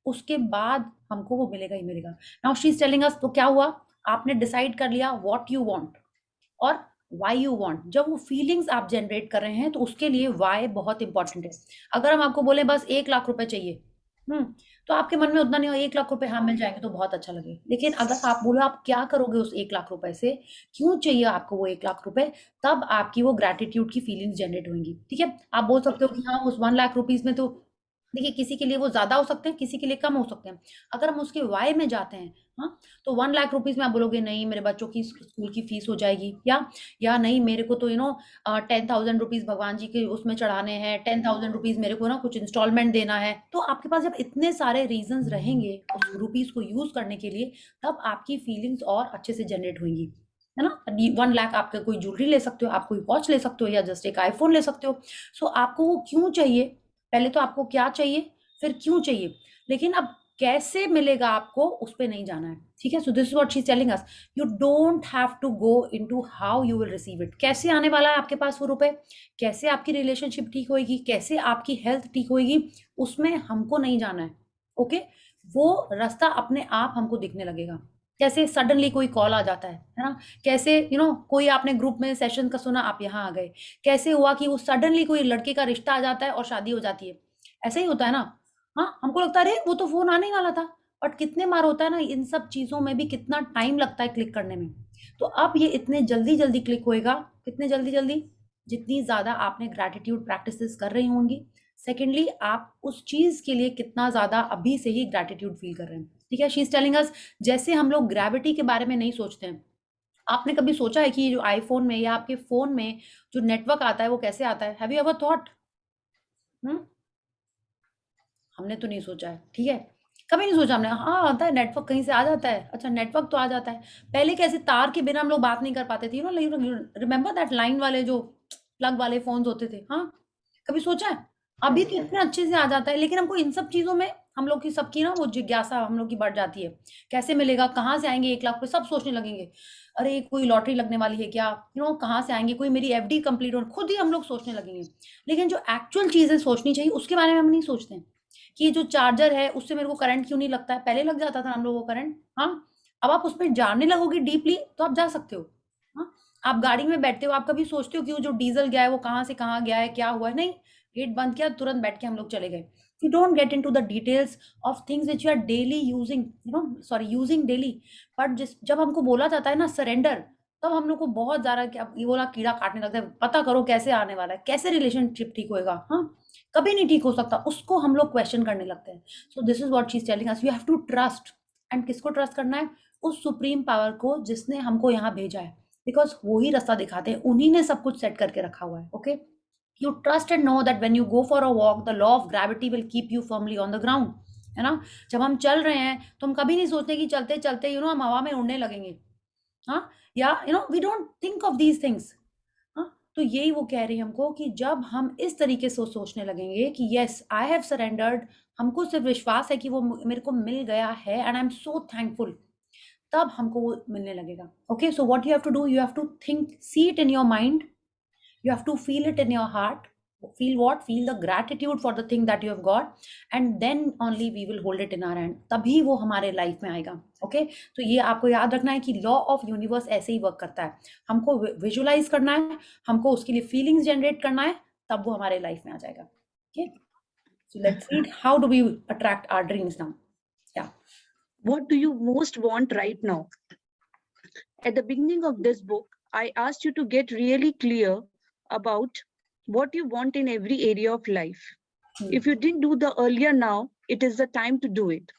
उसके बाद हमको वो मिलेगा ही मिलेगा। नाउ शी इज टेलिंग अस, तो क्या हुआ? आपने डिसाइड कर लिया व्हाट यू वांट और वाई यू वांट। जब वो फीलिंग्स आप जनरेट कर रहे हैं तो उसके लिए वाई बहुत इंपॉर्टेंट है। अगर हम आपको बोले बस 1 लाख रुपए चाहिए, तो आपके मन में उतना नहीं हो, 1 लाख रुपए हाँ मिल जाएंगे तो बहुत अच्छा लगे, लेकिन अगर आप बोलो आप क्या करोगे उस 1 लाख रुपए से, क्यों चाहिए आपको वो 1 लाख रुपए, तब आपकी वो ग्रेटिट्यूड की फीलिंग्स जनरेट होंगी। ठीक है, आप बोल सकते हो कि हाँ उस 1 लाख रुपीज में तो देखिए किसी के लिए वो ज्यादा हो सकते हैं, किसी के लिए कम हो सकते हैं। अगर हम उसके वाई में जाते हैं, हाँ, तो 1 लाख रुपीज में आप बोलोगे नहीं मेरे बच्चों की स्कूल की फीस हो जाएगी, या नहीं मेरे को तो 10,000 रुपीज भगवान जी के उसमें चढ़ाने हैं, 10,000 रुपीज मेरे को ना कुछ इंस्टॉलमेंट देना है। तो आपके पास जब इतने सारे रीजंस रहेंगे उस रुपीज को यूज करने के लिए, तब आपकी फीलिंग्स और अच्छे से जनरेट होंगी, है ना। 1 लाख आपका कोई ज्वेलरी ले सकते हो, आप कोई वॉच ले सकते हो, या जस्ट एक आईफोन ले सकते हो। सो आपको वो क्यों चाहिए, पहले तो आपको क्या चाहिए फिर क्यों चाहिए, लेकिन अब कैसे मिलेगा आपको उस पे नहीं जाना है। ठीक है, so this is what she is telling us, you don't have to go into how you will receive it, कैसे आने वाला है आपके पास वो रुपए, कैसे आपकी रिलेशनशिप ठीक होगी, कैसे आपकी हेल्थ ठीक होगी, उसमें हमको नहीं जाना है। ओके, वो रास्ता अपने आप हमको दिखने लगेगा। कैसे सडनली कोई कॉल आ जाता है ना, कैसे कोई आपने ग्रुप में सेशन का सुना आप यहाँ आ गए, कैसे हुआ कि वो सडनली कोई लड़के का रिश्ता आ जाता है और शादी हो जाती है, ऐसा ही होता है ना। हाँ, हमको लगता है अरे वो तो फोन आने ही वाला था, बट कितने बार होता है ना, इन सब चीजों में भी कितना टाइम लगता है क्लिक करने में। तो अब ये इतने जल्दी जल्दी क्लिक होएगा, कितने जल्दी जल्दी, जितनी ज्यादा आपने ग्रैटिट्यूड प्रैक्टिसेस कर रही होंगी। सेकेंडली, आप उस चीज के लिए कितना ज्यादा अभी से ही ग्रैटिट्यूड फील कर रहे हैं। ठीक है, शी इज टेलिंग अस, जैसे हम लोग ग्रेविटी के बारे में नहीं सोचते हैं, आपने कभी सोचा है कि ये जो आईफोन में या आपके फोन में जो नेटवर्क आता है वो कैसे आता है? Have you ever thought? हमने तो नहीं सोचा है, ठीक है, कभी नहीं सोचा हमने। हाँ आता है नेटवर्क, कहीं से आ जाता है, अच्छा नेटवर्क तो आ जाता है। पहले कैसे तार के बिना हम लोग बात नहीं कर पाते थे, रिमेम्बर दैट लाइन वाले जो प्लग वाले फोन्स होते थे, हाँ, कभी सोचा है? अभी तो इतने अच्छे से आ जाता है, लेकिन हमको इन सब चीजों में हम लोग की सबकी ना वो जिज्ञासा हम लोग की बढ़ जाती है, कैसे मिलेगा, कहाँ से आएंगे 1 लाख पे, सब सोचने लगेंगे अरे कोई लॉटरी लगने वाली है क्या, कहाँ से आएंगे, कोई मेरी एफडी कंप्लीट हो, खुद ही हम लोग सोचने लगेंगे। लेकिन जो एक्चुअल चीजें सोचनी चाहिए उसके बारे में हम नहीं सोचते हैं कि जो चार्जर है उससे मेरे को करंट क्यों नहीं लगता है, पहले लग जाता था हम लोगों को करंट, हाँ, अब आप उस पर जानने लगोगे डीपली तो आप जा सकते हो। हाँ, आप गाड़ी में बैठते हो, आप कभी सोचते हो कि वो जो डीजल गया है वो कहाँ से कहाँ गया है, क्या हुआ है? नहीं, गेट बंद किया तुरंत बैठ के हम लोग चले गए। You don't get into the details of things which you are daily using, using daily. But जब हमको बोला जाता है ना सरेंडर, तब हम लोग को बहुत ज्यादा क्या ये बोला कीड़ा काटने लगता है, पता करो कैसे आने वाला है, कैसे रिलेशनशिप ठीक होएगा, हाँ, कभी नहीं ठीक हो सकता, उसको हम लोग क्वेश्चन करने लगते हैं। So this is what she is telling us, you have to trust. And किसको ट्रस्ट करना है? उस सुप्रीम पावर को जिसने हमको यहाँ भेजा है, बिकॉज वो ही रास्ता दिखाते हैं, उन्हीं ने सब कुछ सेट करके रखा हुआ है. Okay, you trust and know that when you go for a walk the law of gravity will keep you firmly on the ground. है ना? जब हम चल रहे हैं तो हम कभी नहीं सोचते कि चलते चलते हम हवा में उड़ने लगेंगे. हाँ, yeah we don't think of these things. हाँ, तो यही वो कह रही है हमको कि जब हम इस तरीके से सोचने लगेंगे कि यस आई हैव सरेंडर्ड, हमको सिर्फ विश्वास है कि वो मेरे को मिल गया है and I am so thankful, तब हमको वो मिलने लगेगा. Okay, so what you have to do, you have to think, see it in your mind, you have to feel it in your heart. Feel the gratitude for the thing that you have got, and then only we will hold it in our hand. तभी वो हमारे life में आएगा. Okay, तो ये आपको याद रखना है कि लॉ ऑफ यूनिवर्स ऐसे ही वर्क करता है. हमको विजुलाइज करना है, हमको उसके लिए फीलिंग्स जनरेट करना है, तब वो हमारे लाइफ में आ जाएगा. Okay, so let's read how do we attract our dreams now. Yeah. What do you most want right now? At the beginning of this book, I asked you to get really clear about what you want in every area of life. If you didn't do the earlier now, it is the time to do it.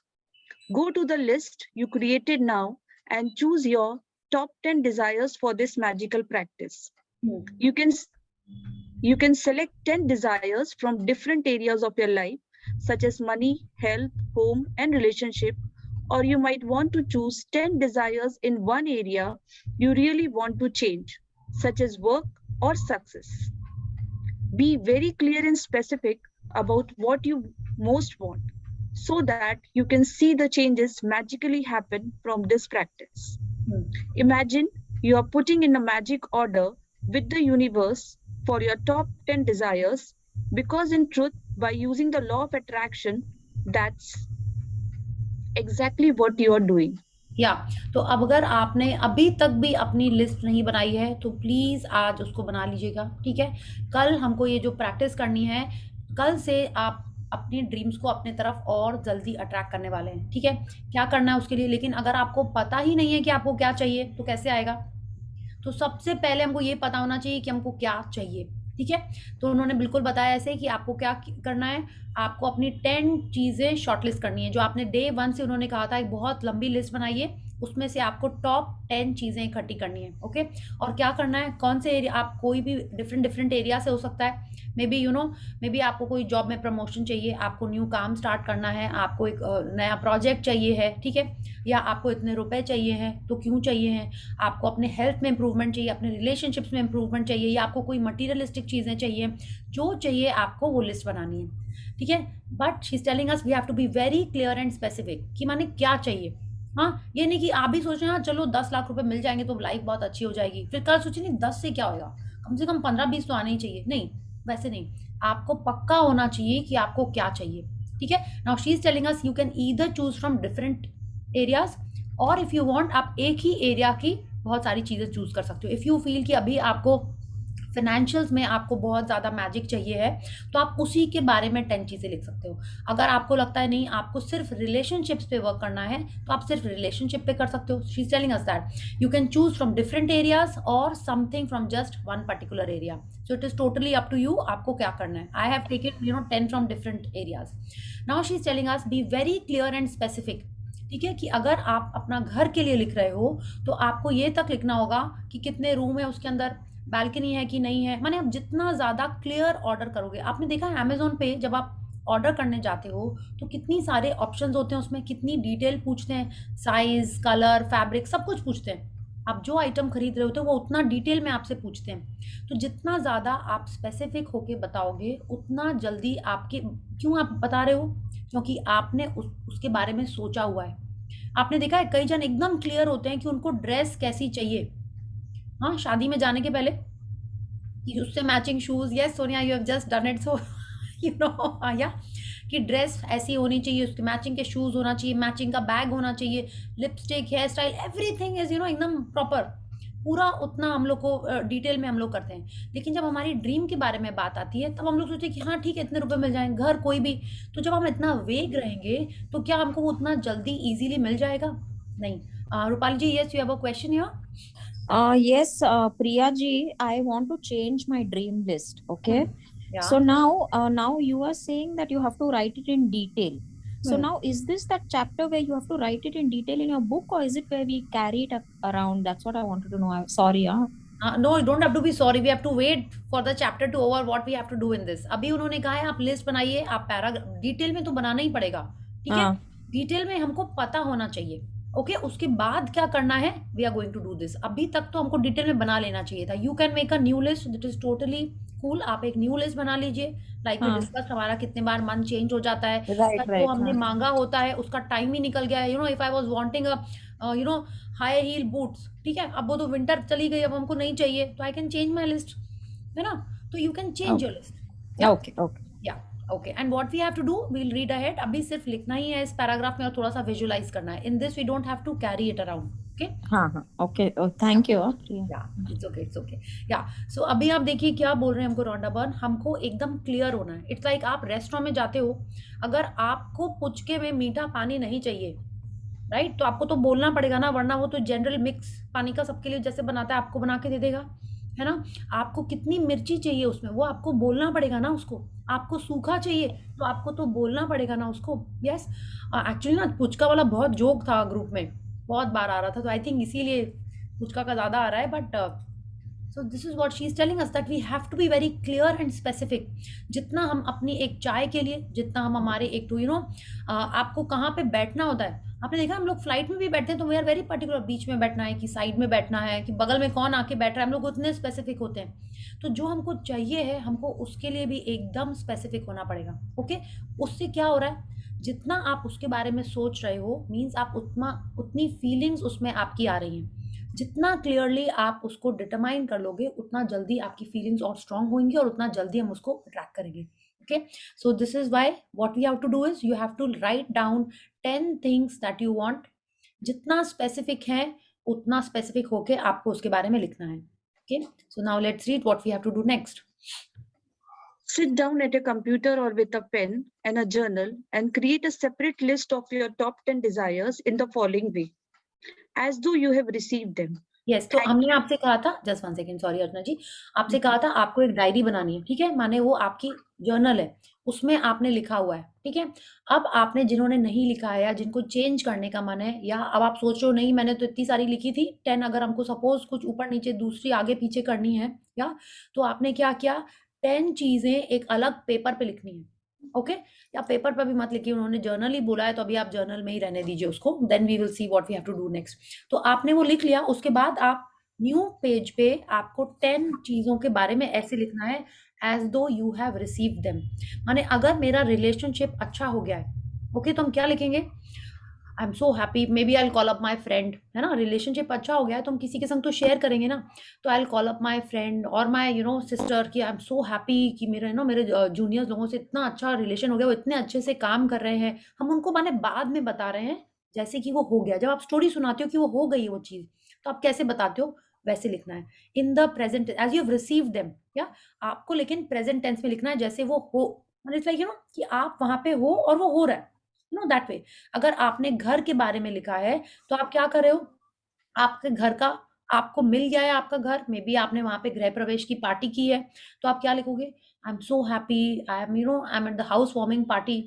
Go to the list you created now and choose your top 10 desires for this magical practice. You can select 10 desires from different areas of your life, such as money, health, home, and relationship, or you might want to choose 10 desires in one area you really want to change, such as work or success. Be very clear and specific about what you most want, so that you can see the changes magically happen from this practice. Imagine you are putting in a magic order with the universe for your top 10 desires, because in truth, by using the law of attraction, that's exactly what you are doing. या तो अब अगर आपने अभी तक भी अपनी list नहीं बनाई है तो प्लीज़ आज उसको बना लीजिएगा. ठीक है, कल हमको ये जो प्रैक्टिस करनी है, कल से आप अपनी ड्रीम्स को अपने तरफ और जल्दी अट्रैक्ट करने वाले हैं. ठीक है, क्या करना है उसके लिए, लेकिन अगर आपको पता ही नहीं है कि आपको क्या चाहिए तो कैसे आएगा. तो सबसे पहले हमको ये पता होना चाहिए कि हमको क्या चाहिए. ठीक है, तो उन्होंने बिल्कुल बताया ऐसे कि आपको क्या करना है, आपको अपनी 10 चीज़ें शॉर्टलिस्ट करनी है. जो आपने डे 1 से उन्होंने कहा था एक बहुत लंबी लिस्ट बनाइए, उसमें से आपको टॉप 10 चीज़ें इकट्ठी करनी है. ओके, और क्या करना है, कौन से एरिया, आप कोई भी डिफरेंट एरिया से हो सकता है. मे बी आपको कोई जॉब में प्रमोशन चाहिए, आपको न्यू काम स्टार्ट करना है, आपको एक नया प्रोजेक्ट चाहिए है. ठीक है, या आपको इतने रुपए चाहिए हैं, तो क्यों चाहिए हैं, आपको अपने हेल्थ में इंप्रूवमेंट चाहिए, अपने रिलेशनशिप्स में इंप्रूवमेंट चाहिए, या आपको कोई मटीरियलिस्टिक चीज़ें चाहिए, जो चाहिए आपको वो लिस्ट बनानी है. ठीक है, but she is telling us we have to be very clear and specific कि माने क्या चाहिए. हाँ, ये नहीं कि आप भी सोच रहे हैं हाँ चलो 10 लाख रुपए मिल जाएंगे तो लाइफ बहुत अच्छी हो जाएगी, फिर कल सोचिए नहीं 10 से क्या होगा, कम से कम 15-20 तो आने ही चाहिए. नहीं, वैसे नहीं, आपको पक्का होना चाहिए कि आपको क्या चाहिए. ठीक है, now she is telling us you can either choose from different areas, और इफ़ यू वांट आप एक ही एरिया की बहुत सारी चीज़ें चूज़ कर सकते हो. इफ़ यू फील कि अभी आपको फाइनेंशियल्स में आपको बहुत ज़्यादा मैजिक चाहिए है, तो आप उसी के बारे में 10 चीज़ें लिख सकते हो. अगर आपको लगता है नहीं आपको सिर्फ रिलेशनशिप्स पे वर्क करना है, तो आप सिर्फ रिलेशनशिप पे कर सकते हो. She is telling us that you can choose from different areas और something from just one particular area. So it is totally up to you, आपको क्या करना है. I have taken 10 from different areas. Now she is telling us be very clear and specific. ठीक है, कि अगर आप अपना घर के लिए लिख रहे हो तो आपको ये तक लिखना होगा कि कितने रूम है उसके अंदर, बालकनी है कि नहीं है. माने आप जितना ज़्यादा क्लियर ऑर्डर करोगे, आपने देखा है अमेजोन पे जब आप ऑर्डर करने जाते हो तो कितनी सारे ऑप्शंस होते हैं उसमें, कितनी डिटेल पूछते हैं, साइज, कलर, फैब्रिक, सब कुछ पूछते हैं. आप जो आइटम खरीद रहे होते हो वो उतना डिटेल में आपसे पूछते हैं. तो जितना ज़्यादा आप स्पेसिफिक होके बताओगे उतना जल्दी आपके, क्यों आप बता रहे हो, क्योंकि आपने उसके बारे में सोचा हुआ है. आपने देखा है कई जन एकदम क्लियर होते हैं कि उनको ड्रेस कैसी चाहिए, हाँ शादी में जाने के पहले, कि उससे matching shoes. Yes Sonia, you have just done it. So you know या कि ड्रेस ऐसी होनी चाहिए, उसके मैचिंग के शूज़ होना चाहिए, मैचिंग का बैग होना चाहिए, lipstick, hair style, everything is एकदम प्रॉपर. पूरा उतना हम लोग को डिटेल में हम लोग करते हैं. लेकिन जब हमारी ड्रीम के बारे में बात आती है तब हम लोग सोचते हैं कि हाँ ठीक है इतने रुपए मिल जाएंगे, घर कोई भी. तो जब हम इतना वेग रहेंगे तो क्या हमको वो उतना जल्दी इजीली मिल जाएगा? नहीं. Rupali ji, yes you have a question here. Yes, Priya ji, I want to change my dream list. Okay. Yeah. So now you are saying that you have to write it in detail. So now, is this that chapter where you have to write it in detail in your book, or is it where we carry it around? That's what I wanted to know. I'm sorry, No, you don't have to be sorry. We have to wait for the chapter to over what we have to do in this. अभी उन्होंने कहा है आप list बनाइए, आप paragraph detail में तो बनाना ही पड़ेगा, ठीक है? डिटेल में हमको पता होना चाहिए, ओके? उसके बाद क्या करना है, we are going to do this. अभी तक तो हमको डिटेल में बना लेना चाहिए था. You can make a new list, that is totally cool. आप एक न्यू लिस्ट बना लीजिए. लाइक वी डिस्कस, हमारा कितने बार मन चेंज हो जाता है, जो हमने मांगा होता है उसका टाइम ही निकल गया है. You know, if I was wanting a you know high heel boots, ठीक है, अब वो तो विंटर चली गई, अब हमको नहीं चाहिए, तो I can change my list, है ना? तो you can change your list. Okay okay yeah okay. And what we have to do, we will read ahead. अभी सिर्फ लिखना ही है इस पैराग्राफ में और थोड़ा सा विजुअलाइज करना है. In this we don't have to carry it around. Okay, हाँ okay, thank you. Yeah it's okay, it's okay. Yeah so अभी आप देखिए क्या बोल रहे हैं हमको रॉन्डा बर्न. हमको एकदम क्लियर होना है. इट्स लाइक आप रेस्टोरेंट में जाते हो, अगर आपको पुचके में मीठा पानी नहीं चाहिए, राइट, तो आपको तो बोलना पड़ेगा ना, वरना वो तो जनरल मिक्स पानी का सबके लिए जैसे बनाता है आपको बना के दे देगा, है ना? आपको कितनी मिर्ची चाहिए उसमें, वो आपको बोलना पड़ेगा ना उसको. आपको सूखा चाहिए तो आपको तो बोलना पड़ेगा ना उसको. यस, एक्चुअली ना पुचका वाला बहुत जोक था ग्रुप में, बहुत बार आ रहा था, तो आई थिंक इसीलिए पुचका का ज़्यादा आ रहा है. But so this is what she is telling us, that we have to be very clear and specific. जितना हम अपनी एक चाय के लिए, जितना हम हमारे एक टू यू नो आपको कहाँ पे बैठना होता है. आपने देखा हम लोग फ्लाइट में भी बैठते हैं तो वी आर वेरी पर्टिकुलर, बीच में बैठना है कि साइड में बैठना है कि बगल में कौन आके बैठ रहा है, हम लोग उतने स्पेसिफिक होते हैं. तो जो हमको चाहिए है, हमको उसके लिए भी एकदम स्पेसिफिक होना पड़ेगा. ओके, उससे क्या हो रहा है, जितना आप उसके बारे में सोच रहे हो, मीन्स आप उतनी फीलिंग्स उसमें आपकी आ रही हैं. जितना क्लियरली आप उसको डिटरमाइन कर लोगे, उतना जल्दी आपकी फीलिंग्स और स्ट्रांग होंगी और उतना जल्दी हम उसको अट्रैक्ट करेंगे. Okay, so this is why what we have to do is you have to write down 10 things that you want. जितना स्पेसिफिक है उतना स्पेसिफिक होके आपको उसके बारे में लिखना है. Okay, so now let's read what we have to do next. Sit down at a computer or with a pen and a journal and create a separate list of your top 10 desires in the following way, as though you have received them. Yes, तो हमने आपसे कहा था, just 1 second, sorry अर्चना जी, आपसे कहा था आपको एक डायरी बनानी है, ठीक है, माने वो आपकी जर्नल है, उसमें आपने लिखा हुआ है, ठीक है. अब आपने जिन्होंने नहीं लिखा है या जिनको चेंज करने का मन है, या अब आप सोच रहे हो नहीं मैंने तो इतनी सारी लिखी थी 10, अगर हमको सपोज कुछ ऊपर नीचे दूसरी आगे पीछे करनी है, या तो आपने क्या किया, 10 चीजें एक अलग पेपर पे लिखनी है. ओके, या पेपर पर भी मत लिखिए, उन्होंने जर्नल ही बोला है तो अभी आप जर्नल में ही रहने दीजिए उसको. Then we will see what we have to do next. तो आपने वो लिख लिया, उसके बाद आप न्यू पेज पे आपको 10 चीजों के बारे में ऐसे लिखना है, एज दो यू हैव रिसीव्ड देम. माने अगर मेरा रिलेशनशिप अच्छा हो गया है, ओके, तो हम क्या लिखेंगे, I am so happy, maybe I will call up my friend, है ना? रिलेशनशिप अच्छा हो गया है तो हम किसी के संग तो शेयर करेंगे ना. तो आई will call up my friend और माई यू नो सिस्टर कि आई एम सो हैप्पी कि मेरे मेरे जूनियर्स लोगों से इतना अच्छा रिलेशन हो गया, वो इतने अच्छे से काम कर रहे हैं. हम उनको माने बाद में बता रहे हैं जैसे कि वो हो गया. जब आप स्टोरी सुनाते हो कि वो हो गई है वो चीज़, तो आप कैसे बताते हो, वैसे लिखना है. In the present as you have received them, या आपको लेकिन प्रेजेंट टेंस में लिखना है जैसे वो हो. मतलब लाइक यू नो कि आप वहां पे हो और वो हो रहा है, नो दैट वे. अगर आपने घर के बारे में लिखा है तो आप क्या कर रहे हो, आपके घर का आपको मिल गया है आपका घर, मे बी आपने वहां पे गृह प्रवेश की पार्टी की है, तो आप क्या लिखोगे, I am so happy, I am you know I am at the house warming party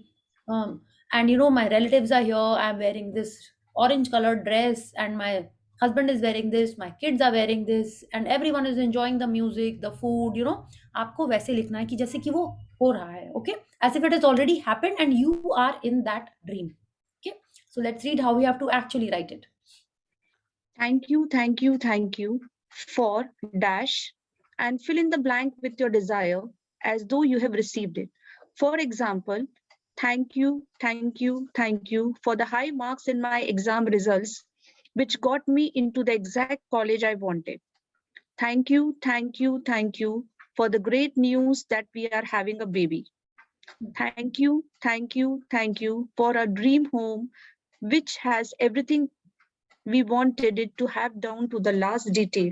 and you know my relatives are here, I am wearing this orange colour dress and my husband is wearing this, my kids are wearing this and everyone is enjoying the music, the food, you know. आपको वैसे लिखना है कि जैसे कि वो हो रहा है. Okay, as if it has already happened and you are in that dream. Okay, so let's read how we have to actually write it. Thank you, thank you, thank you for dash and fill in the blank with your desire as though you have received it. For example, thank you, thank you, thank you for the high marks in my exam results, which got me into the exact college I wanted. Thank you, thank you, thank you for the great news that we are having a baby. Thank you, thank you, thank you for our dream home, which has everything we wanted it to have down to the last detail.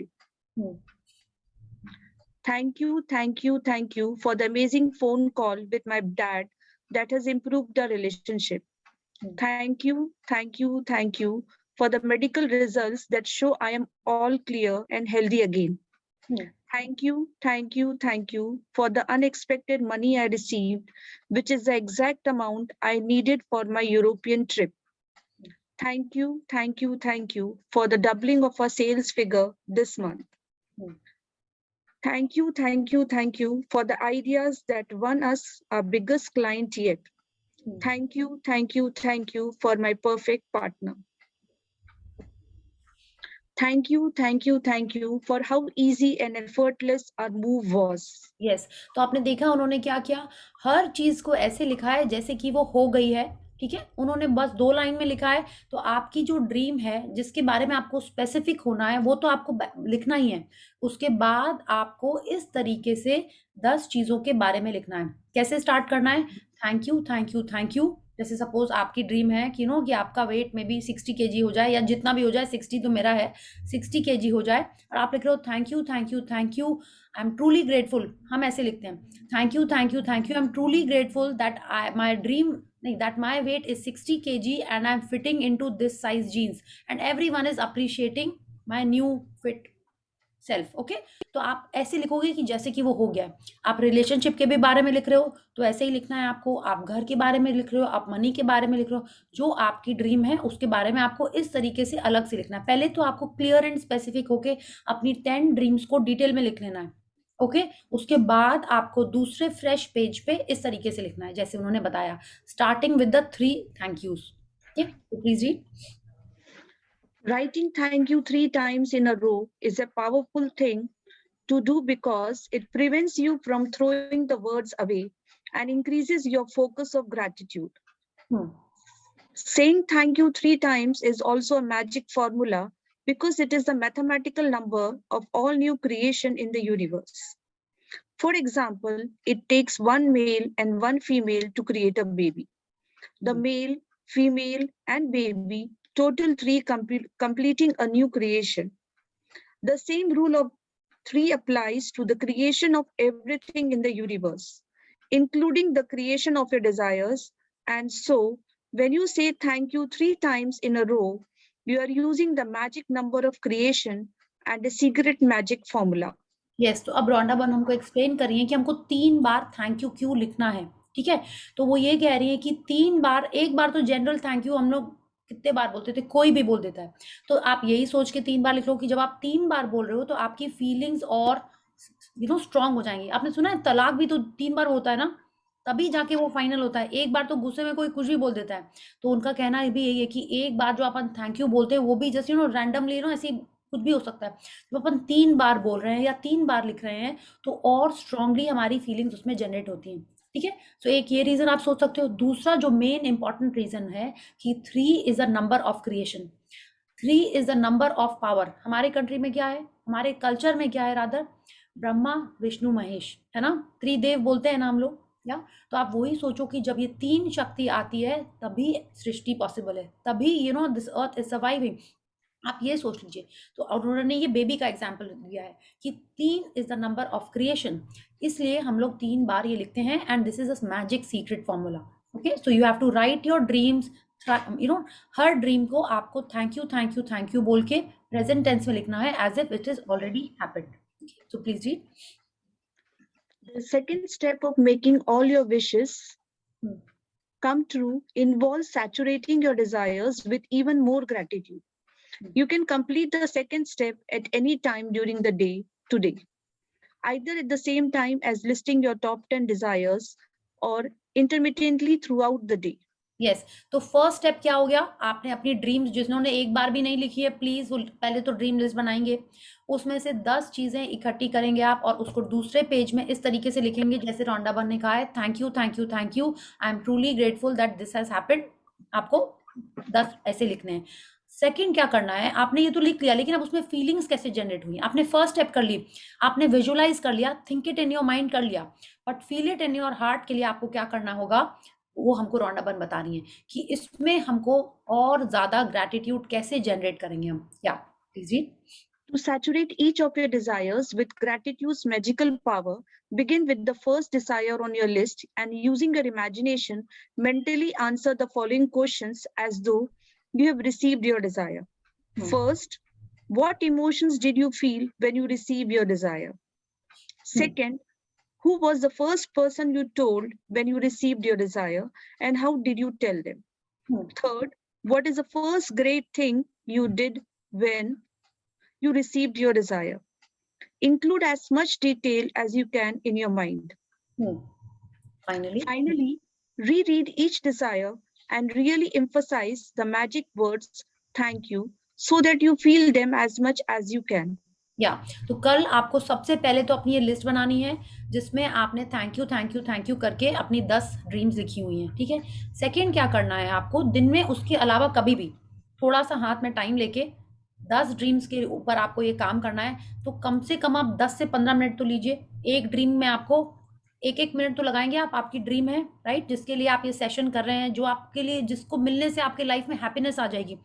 Thank you, thank you, thank you for the amazing phone call with my dad that has improved our relationship. Thank you, thank you, thank you for the medical results that show I am all clear and healthy again. Thank you, thank you, thank you for the unexpected money I received, which is the exact amount I needed for my European trip. Thank you, thank you, thank you for the doubling of our sales figure this month. Hmm. Thank you, thank you, thank you for the ideas that won us our biggest client yet. Hmm. Thank you, thank you, thank you for my perfect partner. Thank you, thank you, thank you for how easy and effortless our move was. Yes, तो आपने देखा उन्होंने क्या किया, हर चीज को ऐसे लिखा है जैसे कि वो हो गई है। ठीक है, उन्होंने बस 2 लाइन में लिखा है। तो आपकी जो ड्रीम है जिसके बारे में आपको स्पेसिफिक होना है वो तो आपको लिखना ही है। उसके बाद आपको इस तरीके से 10 चीजों के बारे में लिखना है। कैसे स्टार्ट करना है? Thank you, thank you, thank you. जैसे सपोज आपकी ड्रीम है कि कि आपका वेट में भी 60 kg हो जाए, या जितना भी हो जाए, 60 तो मेरा है, 60 kg हो जाए, और आप लिख रहे हो thank you, thank you, thank you, I am truly grateful. हम ऐसे लिखते हैं, thank you, thank you, thank you, I am truly grateful that my dream, नहीं, that my weight is 60 kg and I am fitting in to this size jeans and every one is appreciating my new fit self. Okay, तो आप ऐसे लिखोगे कि जैसे कि वो हो गया है। आप रिलेशनशिप के भी बारे में लिख रहे हो तो ऐसे ही लिखना है आपको। आप घर के बारे में लिख रहे हो, आप मनी के बारे में लिख रहे हो, जो आपकी ड्रीम है उसके बारे में आपको इस तरीके से अलग से लिखना है। पहले तो आपको क्लियर एंड स्पेसिफिक होके अपनी 10 ड्रीम्स को डिटेल में लिख लेना है। ओके, उसके बाद आपको दूसरे फ्रेश पेज पे इस तरीके से लिखना है जैसे उन्होंने बताया, starting with the 3 thank yous. Okay, तो please read. Writing thank you 3 times in a row is a powerful thing to do because it prevents you from throwing the words away and increases your focus of gratitude. Saying thank you 3 times is also a magic formula because it is the mathematical number of all new creation in the universe. For example, it takes one male and one female to create a baby. The male, female, and baby total 3 completing a new creation. The same rule of 3 applies to the creation of everything in the universe, including the creation of your desires. And so, when you say thank you 3 times in a row, you are using the magic number of creation and a secret magic formula. Yes, तो अब रोंडा बन हमको explain कर रही है कि हमको 3 बार thank you क्यों लिखना है। ठीक है, तो वो ये कह रही है कि 3 बार, एक बार तो जनरल थैंक यू हम लोग कितने बार बोलते थे, कोई भी बोल देता है। तो आप यही सोच के 3 बार लिख लो कि जब आप 3 बार बोल रहे हो तो आपकी फीलिंग्स और स्ट्रांग हो जाएंगी। आपने सुना है तलाक भी तो 3 बार होता है ना, तभी जाके वो फाइनल होता है। एक बार तो गुस्से में कोई कुछ भी बोल देता है। तो उनका कहना भी यही है कि एक बार जो अपन थैंक यू बोलते हैं वो भी जस्ट रैंडमली ऐसे कुछ भी हो सकता है। जब अपन 3 बार बोल रहे हैं या 3 बार लिख रहे हैं तो और स्ट्रांगली हमारी फीलिंग्स उसमें जनरेट होती हैं। ठीक है, सो एक ये रीजन आप सोच सकते हो। दूसरा जो मेन इंपॉर्टेंट रीजन है कि 3 is a number of creation, 3 is the number of power. हमारे कंट्री में क्या है, हमारे कल्चर में क्या है, रादर ब्रह्मा विष्णु महेश, है ना, त्रिदेव बोलते हैं ना हम लोग। या तो आप वही सोचो कि जब ये 3 शक्ति आती है तभी सृष्टि पॉसिबल है, तभी दिस अर्थ इज सर्वाइविंग। आप ये सोच लीजिए। तो उन्होंने ये बेबी का एग्जाम्पल दिया है कि 3 is the number of creation, इसलिए हम लोग 3 बार ये लिखते हैं and this is a magic secret formula. Okay, so you have to write your dreams. हर ड्रीम को आपको thank you, thank you, thank you बोल के प्रेजेंट टेंस में लिखना है as if it is already happened. So please read. The second step of making all your wishes come true involves saturating your desires with even more gratitude. You can complete the second step at any time during the day today, either at the same time as listing your top 10 desires or intermittently throughout the day. Yes, तो first step क्या हो गया, आपने अपनी dreams, जिन्होंने एक बार भी नहीं लिखी है प्लीज वो पहले तो ड्रीम लिस्ट बनाएंगे, उसमें से 10 चीजें इकट्ठी करेंगे आप और उसको दूसरे पेज में इस तरीके से लिखेंगे जैसे रोंडा बन ने कहा है, thank you, thank you, thank you, I am truly grateful that this has happened. आपको 10 ऐसे लिखने हैं। सेकंड क्या करना है, आपने ये तो लिख लिया लेकिन अब उसमें फीलिंग्स कैसे जनरेट हुई। आपने फर्स्ट स्टेप कर ली, आपने विजुअलाइज कर लिया, think it in your mind कर लिया, but feel it in your heart के लिए आपको क्या करना होगा वो हमको रोंडा बन बता रही है कि इसमें हमको और ज्यादा ग्रैटिट्यूड कैसे जनरेट करेंगे हम। या please read. To saturate each of your desires with gratitude's magical power, begin with the first desire on your list and using your imagination, mentally answer the following questions as though you have received your desire. First, what emotions did you feel when you received your desire? Second, who was the first person you told when you received your desire, and how did you tell them? Third, what is the first great thing you did when you received your desire? Include as much detail as you can in your mind. Finally, reread each desire and really emphasize the magic words thank you so that you feel them as much as you can. या तो कल आपको सबसे पहले तो अपनी ये list बनानी है जिसमें आपने थैंक यू करके अपनी 10 ड्रीम्स लिखी हुई हैं, ठीक है। सेकंड क्या करना है आपको, दिन में उसके अलावा कभी भी थोड़ा सा हाथ में टाइम लेके 10 ड्रीम्स के ऊपर आपको ये काम करना है। तो कम से कम आप 10 से 15 मिनट तो लीजिए। एक ड्रीम में आपको एक मिनट तो लगाएंगे आप, आपकी ड्रीम है राइट, जिसके लिए आप ये सेशन कर रहे हैं, जो आपके लिए, जिसको मिलने से आपके लाइफ में हैप्पीनेस आ जाएगी।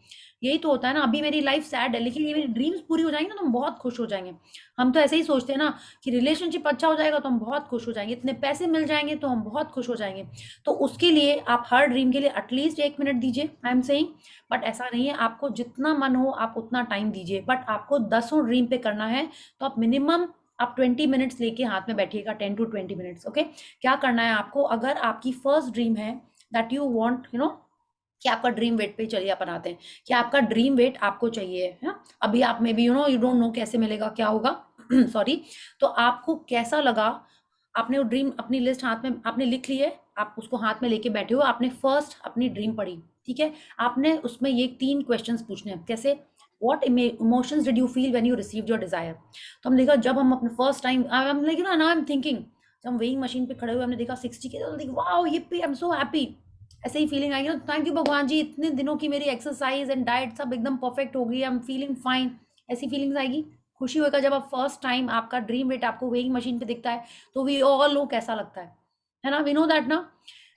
यही तो होता है ना, अभी मेरी लाइफ सैड है लेकिन ये मेरी ड्रीम्स पूरी हो जाएंगी ना तो हम बहुत खुश हो जाएंगे। हम तो ऐसे ही सोचते हैं ना कि रिलेशनशिप अच्छा हो जाएगा तो हम बहुत खुश हो जाएंगे, इतने पैसे मिल जाएंगे तो हम बहुत खुश हो जाएंगे। तो उसके लिए आप हर ड्रीम के लिए एटलीस्ट 1 मिनट दीजिए, आई एम सेइंग। बट ऐसा नहीं है, आपको जितना मन हो आप उतना टाइम दीजिए, बट आपको 10 ड्रीम पे करना है तो आप मिनिमम आप 20 मिनट्स लेके हाथ में बैठिएगा, 10 to 20 मिनट्स। ओके, क्या करना है आपको, अगर आपकी फर्स्ट ड्रीम है that you want you know कि आपका ड्रीम वेट पे चलिए अपन आते हैं कि आपका ड्रीम वेट आपको चाहिए है। अभी आप में भी यू डोंट नो कैसे मिलेगा, क्या होगा सॉरी। तो आपको कैसा लगा, आपने वो ड्रीम अपनी लिस्ट हाथ में आपने लिख ली है, आप उसको हाथ में लेके बैठे हो, आपने फर्स्ट अपनी ड्रीम पढ़ी, ठीक है। आपने उसमें ये 3 क्वेश्चंस पूछने हैं, कैसे, what emotions did you feel when you received your desire। तो हम देखा जब हम अपने first time now I'm thinking, जब हम वेइंग मशीन पे खड़े हुए हमने देखा 60 के, तो wow yippee I am so happy, ऐसे ही फीलिंग आएगी ना, थैंक यू भगवान जी, इतने दिनों की मेरी एक्सरसाइज एंड डाइट सब एकदम परफेक्ट हो गई, आई एम फीलिंग फाइन, ऐसी फीलिंग्स आएगी। खुशी होगा जब आप फर्स्ट टाइम आपका ड्रीम वेट आपको वेइंग मशीन पे दिखता है, तो वी ऑल नो कैसा लगता है ना, वी नो दैट ना।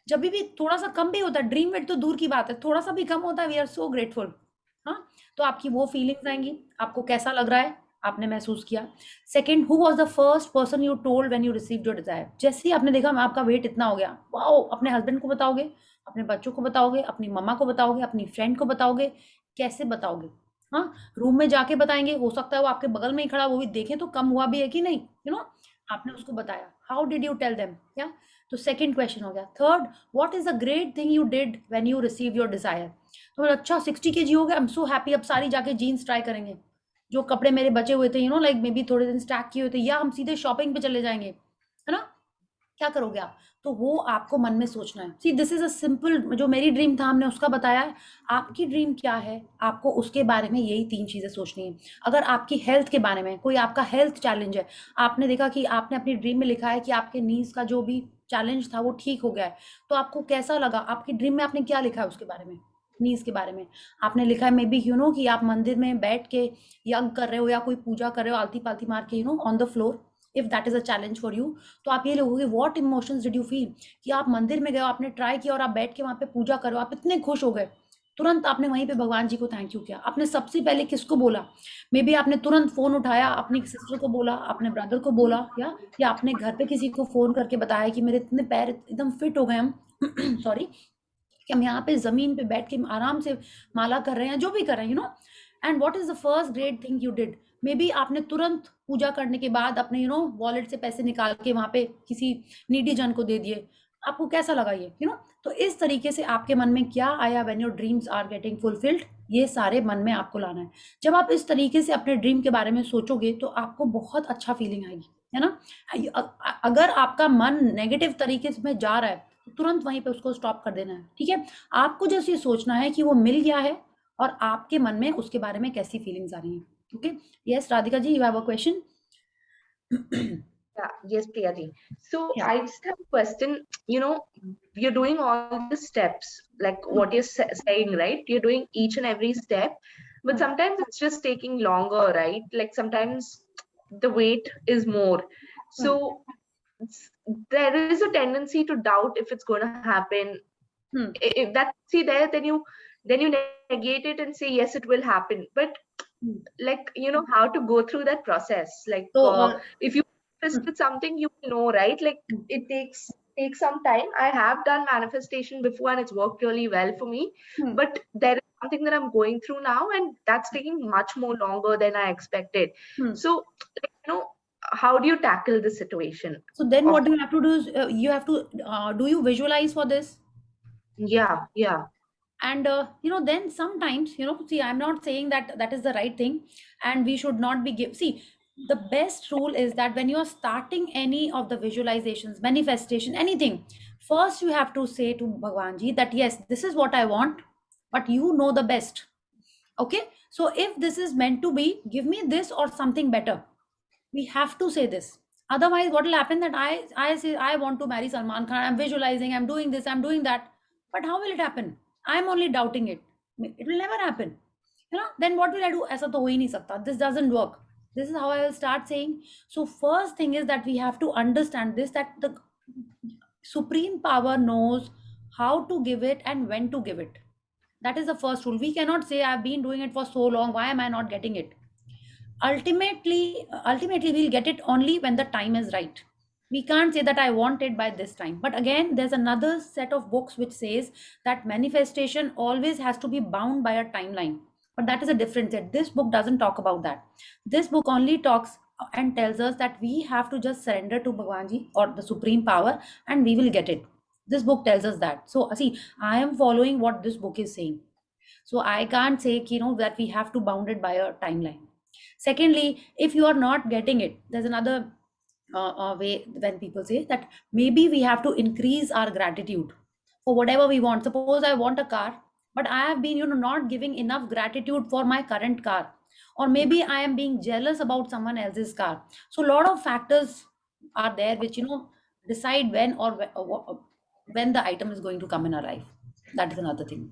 जब भी थोड़ा सा कम भी होता है, ड्रीम वेट तो दूर की बात है, थोड़ा सा भी कम होता है, वी आर सो ग्रेटफुल। हाँ, तो आपकी वो फीलिंग्स आएंगी, आपको कैसा लग रहा है, आपने महसूस किया। Second, who was the first person you told when you received your desire. जैसे ही आपने देखा मैं आपका वेट इतना हो गया, वाओ, अपने हस्बैंड को बताओगे, अपने बच्चों को बताओगे, अपनी मम्मा को बताओगे, अपनी फ्रेंड को बताओगे, कैसे बताओगे? हाँ, रूम में जाके बताएंगे, हो सकता है वो आपके बगल में ही खड़ा, वो भी देखें तो कम हुआ भी है कि नहीं, आपने उसको बताया। How did you tell them, क्या? तो सेकंड क्वेश्चन हो गया। Third, what is the great thing you did when you receive your desire. तो अच्छा 60 kg हो गया, आई एम सो हैप्पी, अब सारी जाके जीन्स ट्राई करेंगे, जो कपड़े मेरे बचे हुए थे लाइक मे बी थोड़े दिन स्टैक किए हुए थे, या हम सीधे शॉपिंग पे चले जाएंगे, है ना, क्या करोगे आप? तो वो आपको मन में सोचना है। See this is a simple, जो मेरी ड्रीम था हमने उसका बताया है, आपकी ड्रीम क्या है, आपको उसके बारे में यही 3 चीजें सोचनी है। अगर आपकी हेल्थ के बारे में कोई आपका हेल्थ चैलेंज है, आपने देखा कि आपने अपनी ड्रीम में लिखा है कि आपके नीज का जो भी चैलेंज था वो ठीक हो गया है, तो आपको कैसा लगा? आपकी ड्रीम में आपने क्या लिखा है उसके बारे में, नीज के बारे में आपने लिखा है मे बी कि आप मंदिर में बैठ के यज्ञ कर रहे हो या कोई पूजा कर रहे हो आलती पालती मार के on the floor, if that is a challenge for you, तो आप ये लिखोगे what emotions did you feel, कि आप मंदिर में गए, आपने ट्राई किया और आप बैठ के वहां पे पूजा करो, आप इतने खुश हो गए, तुरंत आपने वहीं पे भगवान जी को थैंक यू किया। आपने सबसे पहले किसको बोला? मे बी आपने तुरंत फोन उठाया, अपनी सिस्टर को बोला, अपने ब्रदर को बोला, या आपने घर पे किसी को फोन करके बताया कि मेरे इतने पैर एकदम फिट हो गए हम सॉरी, कि हम यहाँ पे जमीन पे बैठ के आराम से माला कर रहे हैं, जो भी कर रहे हैं and what is the first great thing you did. May be आपने तुरंत पूजा करने के बाद अपने वॉलेट से पैसे निकाल के वहां पे किसी नीडी जन को दे दिए, आपको कैसा लगा ये तो इस तरीके से आपके मन में क्या आया when your dreams are getting fulfilled, ये सारे मन में आपको लाना है। जब आप इस तरीके से अपने ड्रीम के बारे में सोचोगे तो आपको बहुत अच्छा फीलिंग आएगी, है ना। अगर आपका मन नेगेटिव तरीके में जा रहा है तो तुरंत वहीं पे उसको स्टॉप कर देना है, ठीक है। आपको जैसे ये सोचना है कि वो मिल गया है और आपके मन में उसके बारे में कैसी फीलिंग्स आ रही हैं। Okay, yes Radhika ji, you have a question? Yeah, yes, Priya ji. So Yeah. I just have a question. You're doing all the steps, like what you're saying, right? You're doing each and every step, but sometimes it's just taking longer, right? Like sometimes the wait is more. So there is a tendency to doubt if it's going to happen. If that's there, then you negate it and say yes, it will happen. But like how to go through that process. Like if you manifested something, you know, right? Like it takes some time. I have done manifestation before and it's worked really well for me. But there is something that I'm going through now, and that's taking much more longer than I expected. So how do you tackle the situation? So then Of- what you have to do is you have to do you visualize for this? Yeah, yeah. And then sometimes, see, I'm not saying that that is the right thing, and we should not be see, the best rule is that when you are starting any of the visualizations, manifestation, anything, first you have to say to Bhagwan ji that yes, this is what I want, but you know the best. Okay, so if this is meant to be, give me this or something better. We have to say this. Otherwise, what will happen that I say I want to marry Salman Khan, I'm visualizing, I'm doing this, I'm doing that, but how will it happen? I'm only doubting it. It will never happen. Then what will I do? Aisa to ho hi nahi sakta. This doesn't work. This is how I will start saying. So first thing is that we have to understand this, that the supreme power knows how to give it and when to give it. That is the first rule. We cannot say I've been doing it for so long, why am I not getting it? Ultimately we'll get it only when the time is right. We can't say that I want it by this time. But again, there's another set of books which says that manifestation always has to be bound by a timeline, but that is a different set. This book doesn't talk about that. This book only talks and tells us that we have to just surrender to Bhagwan Ji or the supreme power, and we will get it. This book tells us that. So see, I am following what this book is saying. So I can't say that we have to bound it by a timeline. Secondly, if you are not getting it, there's another way when people say that maybe we have to increase our gratitude for whatever we want. Suppose I want a car, but I have been not giving enough gratitude for my current car, or maybe I am being jealous about someone else's car. So a lot of factors are there which decide when or when the item is going to come in our life. That is another thing.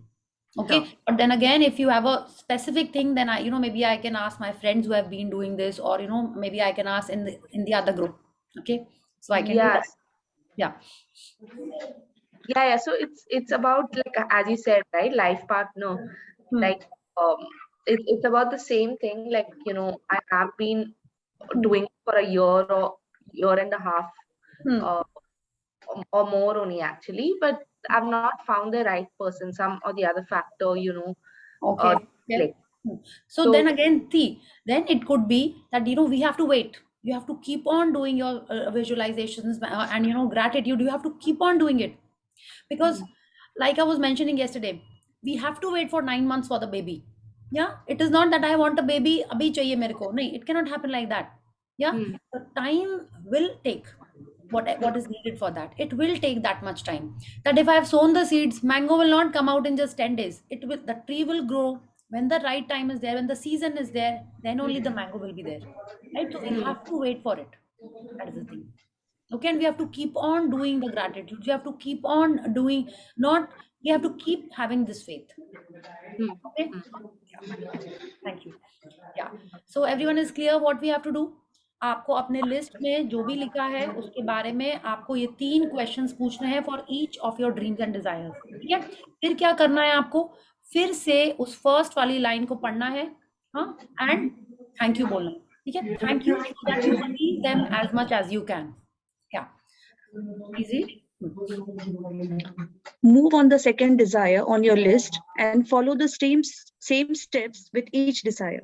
Okay, Sure. but then again, if you have a specific thing, then I maybe I can ask my friends who have been doing this, or maybe I can ask in the other group. Okay, so I can do that. Yes. Yeah. Yeah. So it's about, like, as you said, right? Life partner. Hmm. Like, it's about the same thing. Like, I have been doing it for a year or year and a half, Hmm. or more only, actually, but I've not found the right person, some or the other factor, Okay. Yeah. like, So so then again, see, then it could be that we have to wait. You have to keep on doing your visualizations and gratitude. You have to keep on doing it, because like I was mentioning yesterday, we have to wait for 9 months for the baby. Yeah, it is not that I want a baby abhi chahiye mere ko. No, it cannot happen like that. Yeah, the time will take what is needed for that. It will take that much time. That if I have sown the seeds, mango will not come out in just 10 days. The tree will grow when the right time is there, when the season is there, then only the mango will be there. Right? So we have to wait for it. That is the thing. Okay, and we have to keep on doing the gratitude. We have to keep on doing, not, we have to keep having this faith. Okay. Thank you. Yeah. So everyone is clear what we have to do. आपको अपने list में जो भी लिखा है उसके बारे में आपको ये 3 क्वेश्चंस पूछने हैं for each of your dreams and desires. ठीक है, फिर क्या करना है आपको, फिर से उस फर्स्ट वाली लाइन को पढ़ना है. हाँ, एंड थैंक यू बोलना है. ठीक है, thank you that you believe them as much as you can. Yeah easy. Move on the second desire on your list and follow the same steps with each desire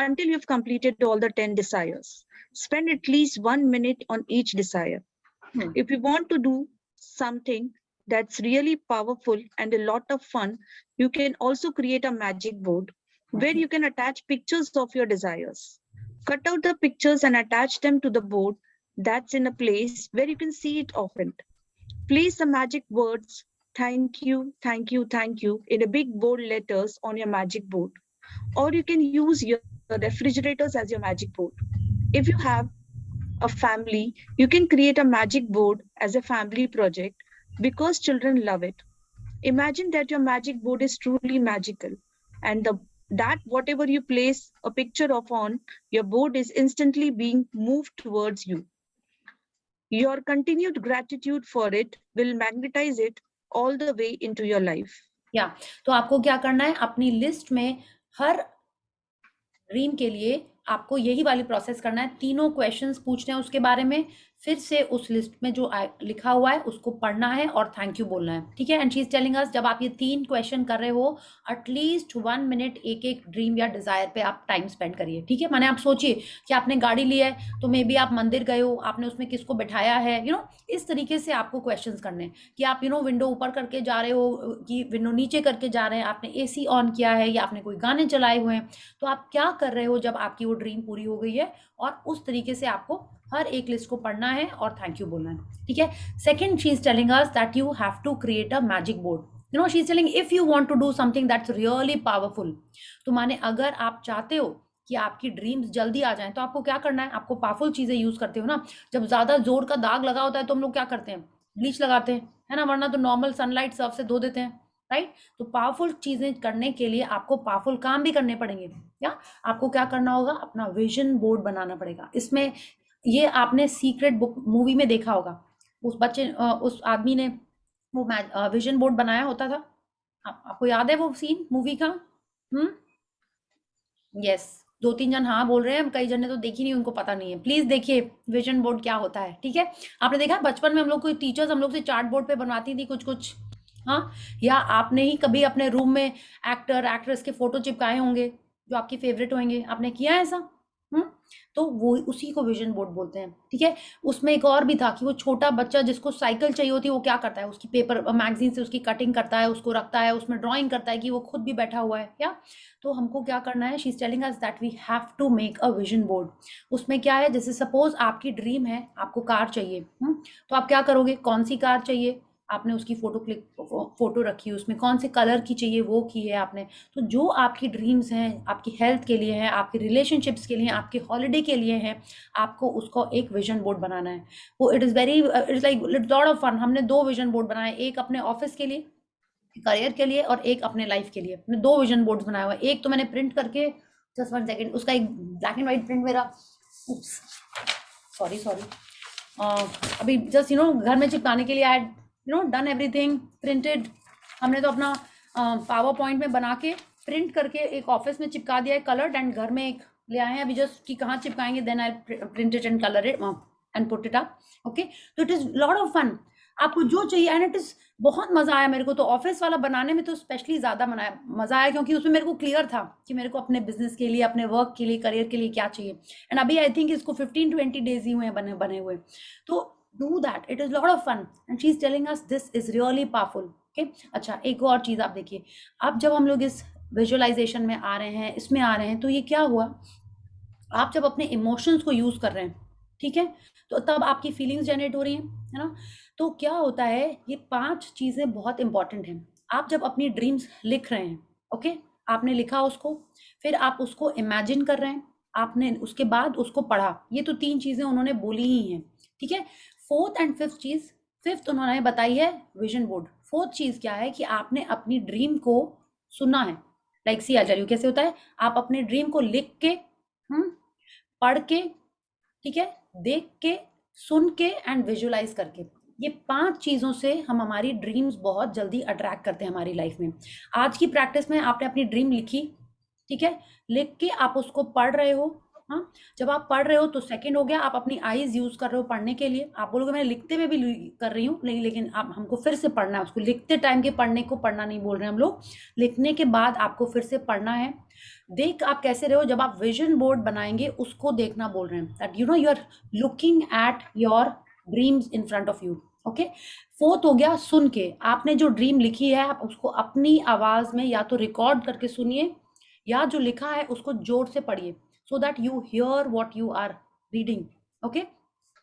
until you've completed all the 10 desires. Spend at least 1 minute on each desire. If you want to do something that's really powerful and a lot of fun, you can also create a magic board where you can attach pictures of your desires. Cut out the pictures and attach them to the board that's in a place where you can see it often. Place the magic words, thank you, thank you, thank you, in a big bold letters on your magic board. Or you can use your refrigerators as your magic board. If you have a family, you can create a magic board as a family project because children love it. Imagine that your magic board is truly magical, and that whatever you place a picture of on your board is instantly being moved towards you. Your continued gratitude for it will magnetize it all the way into your life. या तो आपको क्या करना है, अपनी list में her dream के लिए आपको यही वाली प्रोसेस करना है. तीनों क्वेश्चंस पूछने हैं उसके बारे में, फिर से उस लिस्ट में जो लिखा हुआ है उसको पढ़ना है और थैंक यू बोलना है, ठीक है। एंड शी इज टेलिंग अस, जब आप ये 3 क्वेश्चन कर रहे हो, एटलीस्ट 1 मिनट एक एक ड्रीम या डिजायर पे आप टाइम स्पेंड करिए, ठीक है। माने आप सोचिए कि आपने गाड़ी ली है, तो मे बी आप मंदिर गए हो, आपने उसमें किसको बैठाया है, इस तरीके से आपको क्वेश्चंस करने हैं कि आप विंडो ऊपर करके जा रहे हो कि विंडो नीचे करके जा रहे हैं, आपने एसी ऑन किया है या आपने कोई गाने चलाए हुए हैं, तो आप क्या कर रहे हो जब आपकी वो ड्रीम पूरी हो गई है, और उस तरीके से आपको हर एक लिस्ट को पढ़ना है और थैंक यू बोलना है, ठीक है। Second, she is telling us that you have to create a magic board. She is telling if you want to do something that's really powerful, तो माने अगर आप चाहते हो कि आपकी ड्रीम्स जल्दी आ जाएं, तो आपको क्या करना है, आपको पावरफुल चीजें यूज करते हो ना। जब ज्यादा जोर का दाग लगा होता है तो हम लोग क्या करते हैं, ब्लीच लगाते हैं, है ना, वरना तो नॉर्मल सनलाइट सर्फ से धो देते हैं, राइट। तो पावरफुल चीजें करने के लिए आपको पावरफुल काम भी करने पड़ेंगे, या आपको क्या करना होगा, अपना विजन बोर्ड बनाना पड़ेगा। इसमें ये आपने सीक्रेट बुक मूवी में देखा होगा, उस आदमी ने वो विजन बोर्ड बनाया होता था, आपको याद है वो सीन मूवी का? यस, 2-3 जन हाँ बोल रहे हैं, कई जन ने तो देखी नहीं, उनको पता नहीं है। प्लीज देखिए विजन बोर्ड क्या होता है, ठीक है। आपने देखा बचपन में हम लोग कोई टीचर्स हम लोग से चार्ट बोर्ड पे बनवाती थी कुछ कुछ, हाँ, या आपने ही कभी अपने रूम में एक्टर एक्ट्रेस के फोटो चिपकाए होंगे जो आपके फेवरेट होंगे, आपने किया है ऐसा? तो वो उसी को विजन बोर्ड बोलते हैं, ठीक है। उसमें एक और भी था कि वो छोटा बच्चा जिसको साइकिल चाहिए होती है, वो क्या करता है, उसकी पेपर मैगजीन से उसकी कटिंग करता है, उसको रखता है, उसमें ड्राइंग करता है कि वो खुद भी बैठा हुआ है, क्या। तो हमको क्या करना है, she is telling us that we have to make a vision board. उसमें क्या है, जैसे सपोज आपकी ड्रीम है, आपको कार चाहिए, तो आप क्या करोगे, कौन सी कार चाहिए, आपने उसकी फोटो रखी, उसमें कौन से कलर की चाहिए वो की है आपने। तो जो आपकी ड्रीम्स हैं, आपकी हेल्थ के लिए हैं, आपके रिलेशनशिप्स के लिए, आपके हॉलिडे के लिए हैं, आपको उसको एक विजन बोर्ड बनाना है। वो it is like lot of fun. हमने 2 विजन बोर्ड बनाए, एक अपने ऑफिस के लिए, करियर के लिए, और एक अपने लाइफ के लिए। मैंने 2 विजन बोर्ड्स बनाए हुए, एक तो मैंने प्रिंट करके, जस्ट 1 सेकेंड, उसका एक ब्लैक एंड व्हाइट प्रिंट मेरा, सॉरी अभी जस्ट घर में चिपकाने के लिए आई डन एवरीथिंग प्रिंटेड। हमने तो अपना पावर पॉइंट में बना के प्रिंट करके एक ऑफिस में चिपका दिया है कलर्ड, एंड घर में एक ले आए हैं अभी जस्ट कि कहाँ चिपकाएंगे, then I print it and colour it and put it up, okay. तो it is lot of fun, आपको जो चाहिए, एंड इट इज बहुत मजा आया मेरे को। तो ऑफिस वाला बनाने में तो स्पेशली ज्यादा मजा आया, क्योंकि उसमें मेरे को क्लियर था कि मेरे को अपने बिजनेस के लिए, अपने वर्क के लिए, करियर के लिए क्या चाहिए। एंड अभी आई थिंक इसको 15-20 डेज ही हुए हैं बने हुए। तो do that, it is lot of fun, and she is telling us this is really powerful, okay। अच्छा, एक और चीज आप देखिए, अब जब हम लोग इस विजुअलाइजेशन में आ रहे हैं, इसमें आ रहे हैं, तो ये क्या हुआ, आप जब अपने इमोशंस को यूज कर रहे हैं, ठीक है, तो तब आपकी फीलिंग्स जनरेट हो रही हैं, है ना। तो क्या होता है, ये 5 चीजें बहुत इंपॉर्टेंट हैं। आप जब अपनी ड्रीम्स लिख रहे हैं, ओके, आपने लिखा उसको, फिर आप उसको इमेजिन कर रहे हैं, आपने उसके बाद उसको पढ़ा, ये तो 3 चीजें उन्होंने बोली ही हैं, ठीक है। 4th एंड 5th चीज, 5th उन्होंने बताई है विजन बोर्ड। 4th चीज क्या है कि आपने अपनी ड्रीम को सुना है, लाइक सी आई कैसे होता है, आप अपने ड्रीम को लिख के, पढ़ के, ठीक है, देख के, सुन के, एंड विजुअलाइज करके, ये 5 चीजों से हम हमारी ड्रीम्स बहुत जल्दी अट्रैक्ट करते हैं हमारी लाइफ में। आज की प्रैक्टिस में आपने अपनी ड्रीम लिखी, ठीक है, लिख के आप उसको पढ़ रहे हो, हाँ, जब आप पढ़ रहे हो तो सेकंड हो गया, आप अपनी आईज यूज कर रहे हो पढ़ने के लिए। आप बोलोगे मैं लिखते हुए भी कर रही हूँ, नहीं, लेकिन आप हमको फिर से पढ़ना है उसको, लिखते टाइम के पढ़ने को पढ़ना नहीं बोल रहे हैं हम लोग, लिखने के बाद आपको फिर से पढ़ना है। देख आप कैसे रहे हो, जब आप विजन बोर्ड बनाएंगे उसको देखना बोल रहे हैं, that you are looking at your dreams in front of you, okay. 4th हो गया सुन के, आपने जो ड्रीम लिखी है आप उसको अपनी आवाज में या तो रिकॉर्ड करके सुनिए, या जो लिखा है उसको जोर से पढ़िए, so that you hear what you are reading, okay।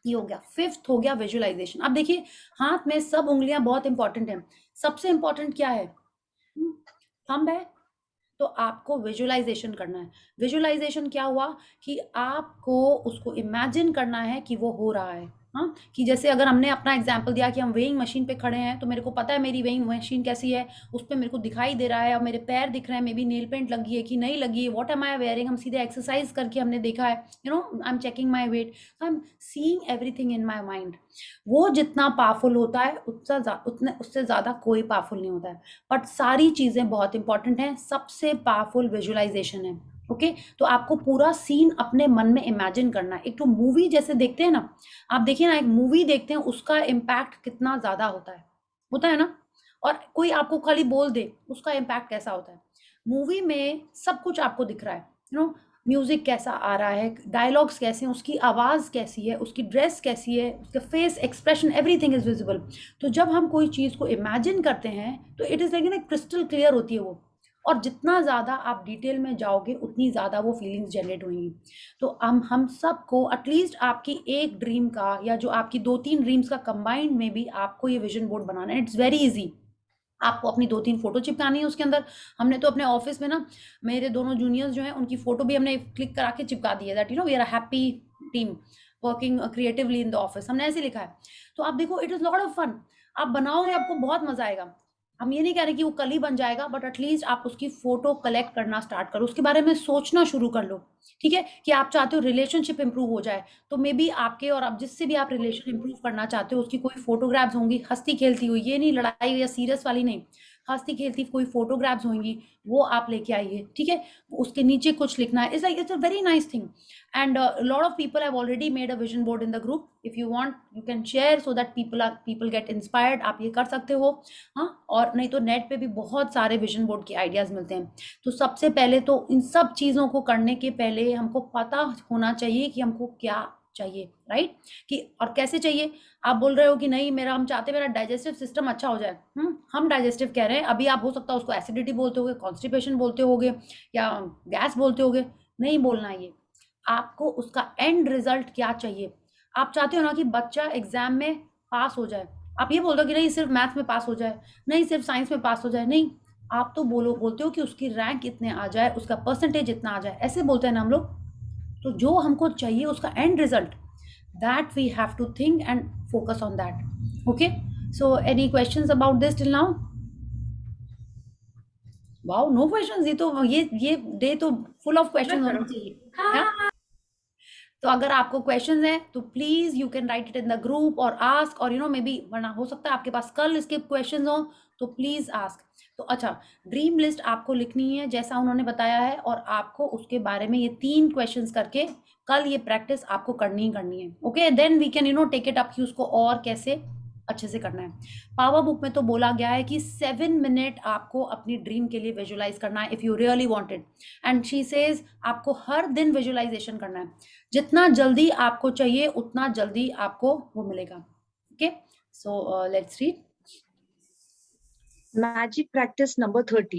ये हो गया। 5th हो गया विजुअलाइजेशन। अब देखिए हाथ में सब उंगलियां बहुत इंपॉर्टेंट है, सबसे इंपॉर्टेंट क्या है, थंब है, तो आपको विजुअलाइजेशन करना है। विजुअलाइजेशन क्या हुआ कि आपको उसको इमेजिन करना है कि वो हो रहा है, हाँ, कि जैसे अगर हमने अपना एग्जाम्पल दिया कि हम वेइंग मशीन पे खड़े हैं, तो मेरे को पता है मेरी वेइंग मशीन कैसी है, उस पर मेरे को दिखाई दे रहा है, और मेरे पैर दिख रहे हैं, मे बी नेल पेंट लगी है कि नहीं लगी है, व्हाट एम आई वेयरिंग, हम सीधे एक्सरसाइज करके हमने देखा है, I am checking my weight, I am seeing everything in my mind. वो जितना पावरफुल होता है उससे ज़्यादा कोई पावरफुल नहीं होता है, बट सारी चीज़ें बहुत इंपॉर्टेंट हैं। सबसे पावरफुल विजुअलाइजेशन है, ओके तो आपको पूरा सीन अपने मन में इमेजिन करना है। एक तो मूवी जैसे देखते हैं ना, आप देखिए ना, एक मूवी देखते हैं उसका इम्पैक्ट कितना ज्यादा होता है ना, और कोई आपको खाली बोल दे उसका इम्पैक्ट कैसा होता है। मूवी में सब कुछ आपको दिख रहा है, यू नो, म्यूजिक कैसा आ रहा है, डायलॉग्स कैसे हैं, उसकी आवाज कैसी है, उसकी ड्रेस कैसी है, उसका face expression, everything is visible. तो जब हम कोई चीज को इमेजिन करते हैं तो इट इज लाइक ना क्रिस्टल क्लियर होती है वो, और जितना ज़्यादा आप डिटेल में जाओगे उतनी ज़्यादा वो फीलिंग्स जनरेट होंगी। तो हम सबको एटलीस्ट आपकी एक ड्रीम का या जो आपकी 2-3 ड्रीम्स का कंबाइंड में भी आपको ये विजन बोर्ड बनाना है। It's very easy. आपको अपनी 2-3 फोटो चिपकानी है उसके अंदर। हमने तो अपने ऑफिस में ना, मेरे दोनों जूनियर्स जो हैं उनकी फोटो भी हमने क्लिक करा के चिपका दी है, that you know we are a happy team working creatively in the office, हमने ऐसे लिखा है। तो आप देखो it is lot of fun, आप बनाओगे आपको बहुत मजा आएगा। हम ये नहीं कह रहे कि वो कल ही बन जाएगा, बट एटलीस्ट आप उसकी फोटो कलेक्ट करना स्टार्ट करो, उसके बारे में सोचना शुरू कर लो। ठीक है कि आप चाहते हो रिलेशनशिप इंप्रूव हो जाए, तो मे बी आपके और आप जिससे भी आप रिलेशन इंप्रूव करना चाहते हो उसकी कोई फोटोग्राफ्स होंगी हंसती खेलती हुई, ये नहीं लड़ाई या सीरियस वाली नहीं, हंसती खेलती कोई फोटोग्राफ्स होंगी, वो आप लेके आइए। ठीक है, उसके नीचे कुछ लिखना है, it's like it's a very nice thing. and lot of people have already made a vision board in the group. If you want you can share so that people get inspired, आप ये कर सकते हो। हाँ, और नहीं तो net पे भी बहुत सारे विजन बोर्ड के आइडियाज मिलते हैं। तो सबसे पहले तो इन सब चीज़ों को करने के पहले हमको पता होना चाहिए कि हमको क्या चाहिए, राइट, कि और कैसे चाहिए। आप बोल रहे हो कि नहीं मेरा, हम चाहते मेरा डाइजेस्टिव सिस्टम अच्छा हो जाए। हम डाइजेस्टिव कह रहे हैं, अभी आप हो सकता है उसको एसिडिटी बोलते होगे, कॉन्स्टिपेशन बोलते होगे, या गैस बोलते होगे। नहीं बोलना ये, आपको उसका एंड रिजल्ट क्या चाहिए। आप चाहते हो ना कि बच्चा एग्जाम में पास हो जाए, आप ये बोल दो कि नहीं सिर्फ मैथ्स में पास हो जाए, नहीं सिर्फ साइंस में पास हो जाए, नहीं, आप तो बोलते हो कि उसकी रैंक इतने आ जाए, उसका परसेंटेज इतना आ जाए, ऐसे बोलते हैं ना हम लोग। तो जो हमको चाहिए उसका end result, that we have to think and focus on that. Okay, so any questions about this till now? Wow, no questions. ये डे तो फुल ऑफ क्वेश्चन होना चाहिए। हाँ? तो अगर आपको क्वेश्चंस हैं तो please you can write it in the group और आस्क, और यू नो मे बी, वरना हो सकता है आपके पास कल इसके क्वेश्चंस हो, तो प्लीज आस्क। तो अच्छा, ड्रीम लिस्ट आपको लिखनी है जैसा उन्होंने बताया है, और आपको उसके बारे में ये 3 क्वेश्चंस करके कल ये प्रैक्टिस आपको करनी है। Okay, then we can take it up कि उसको और कैसे अच्छे से करना है। पावर बुक में तो बोला गया है कि 7 मिनट आपको अपनी ड्रीम के लिए विजुअलाइज करना है, if you really wanted. And she says आपको हर दिन विजुअलाइजेशन करना है, जितना जल्दी आपको चाहिए उतना जल्दी आपको वो मिलेगा। Okay, so let's read. Magic practice number 30.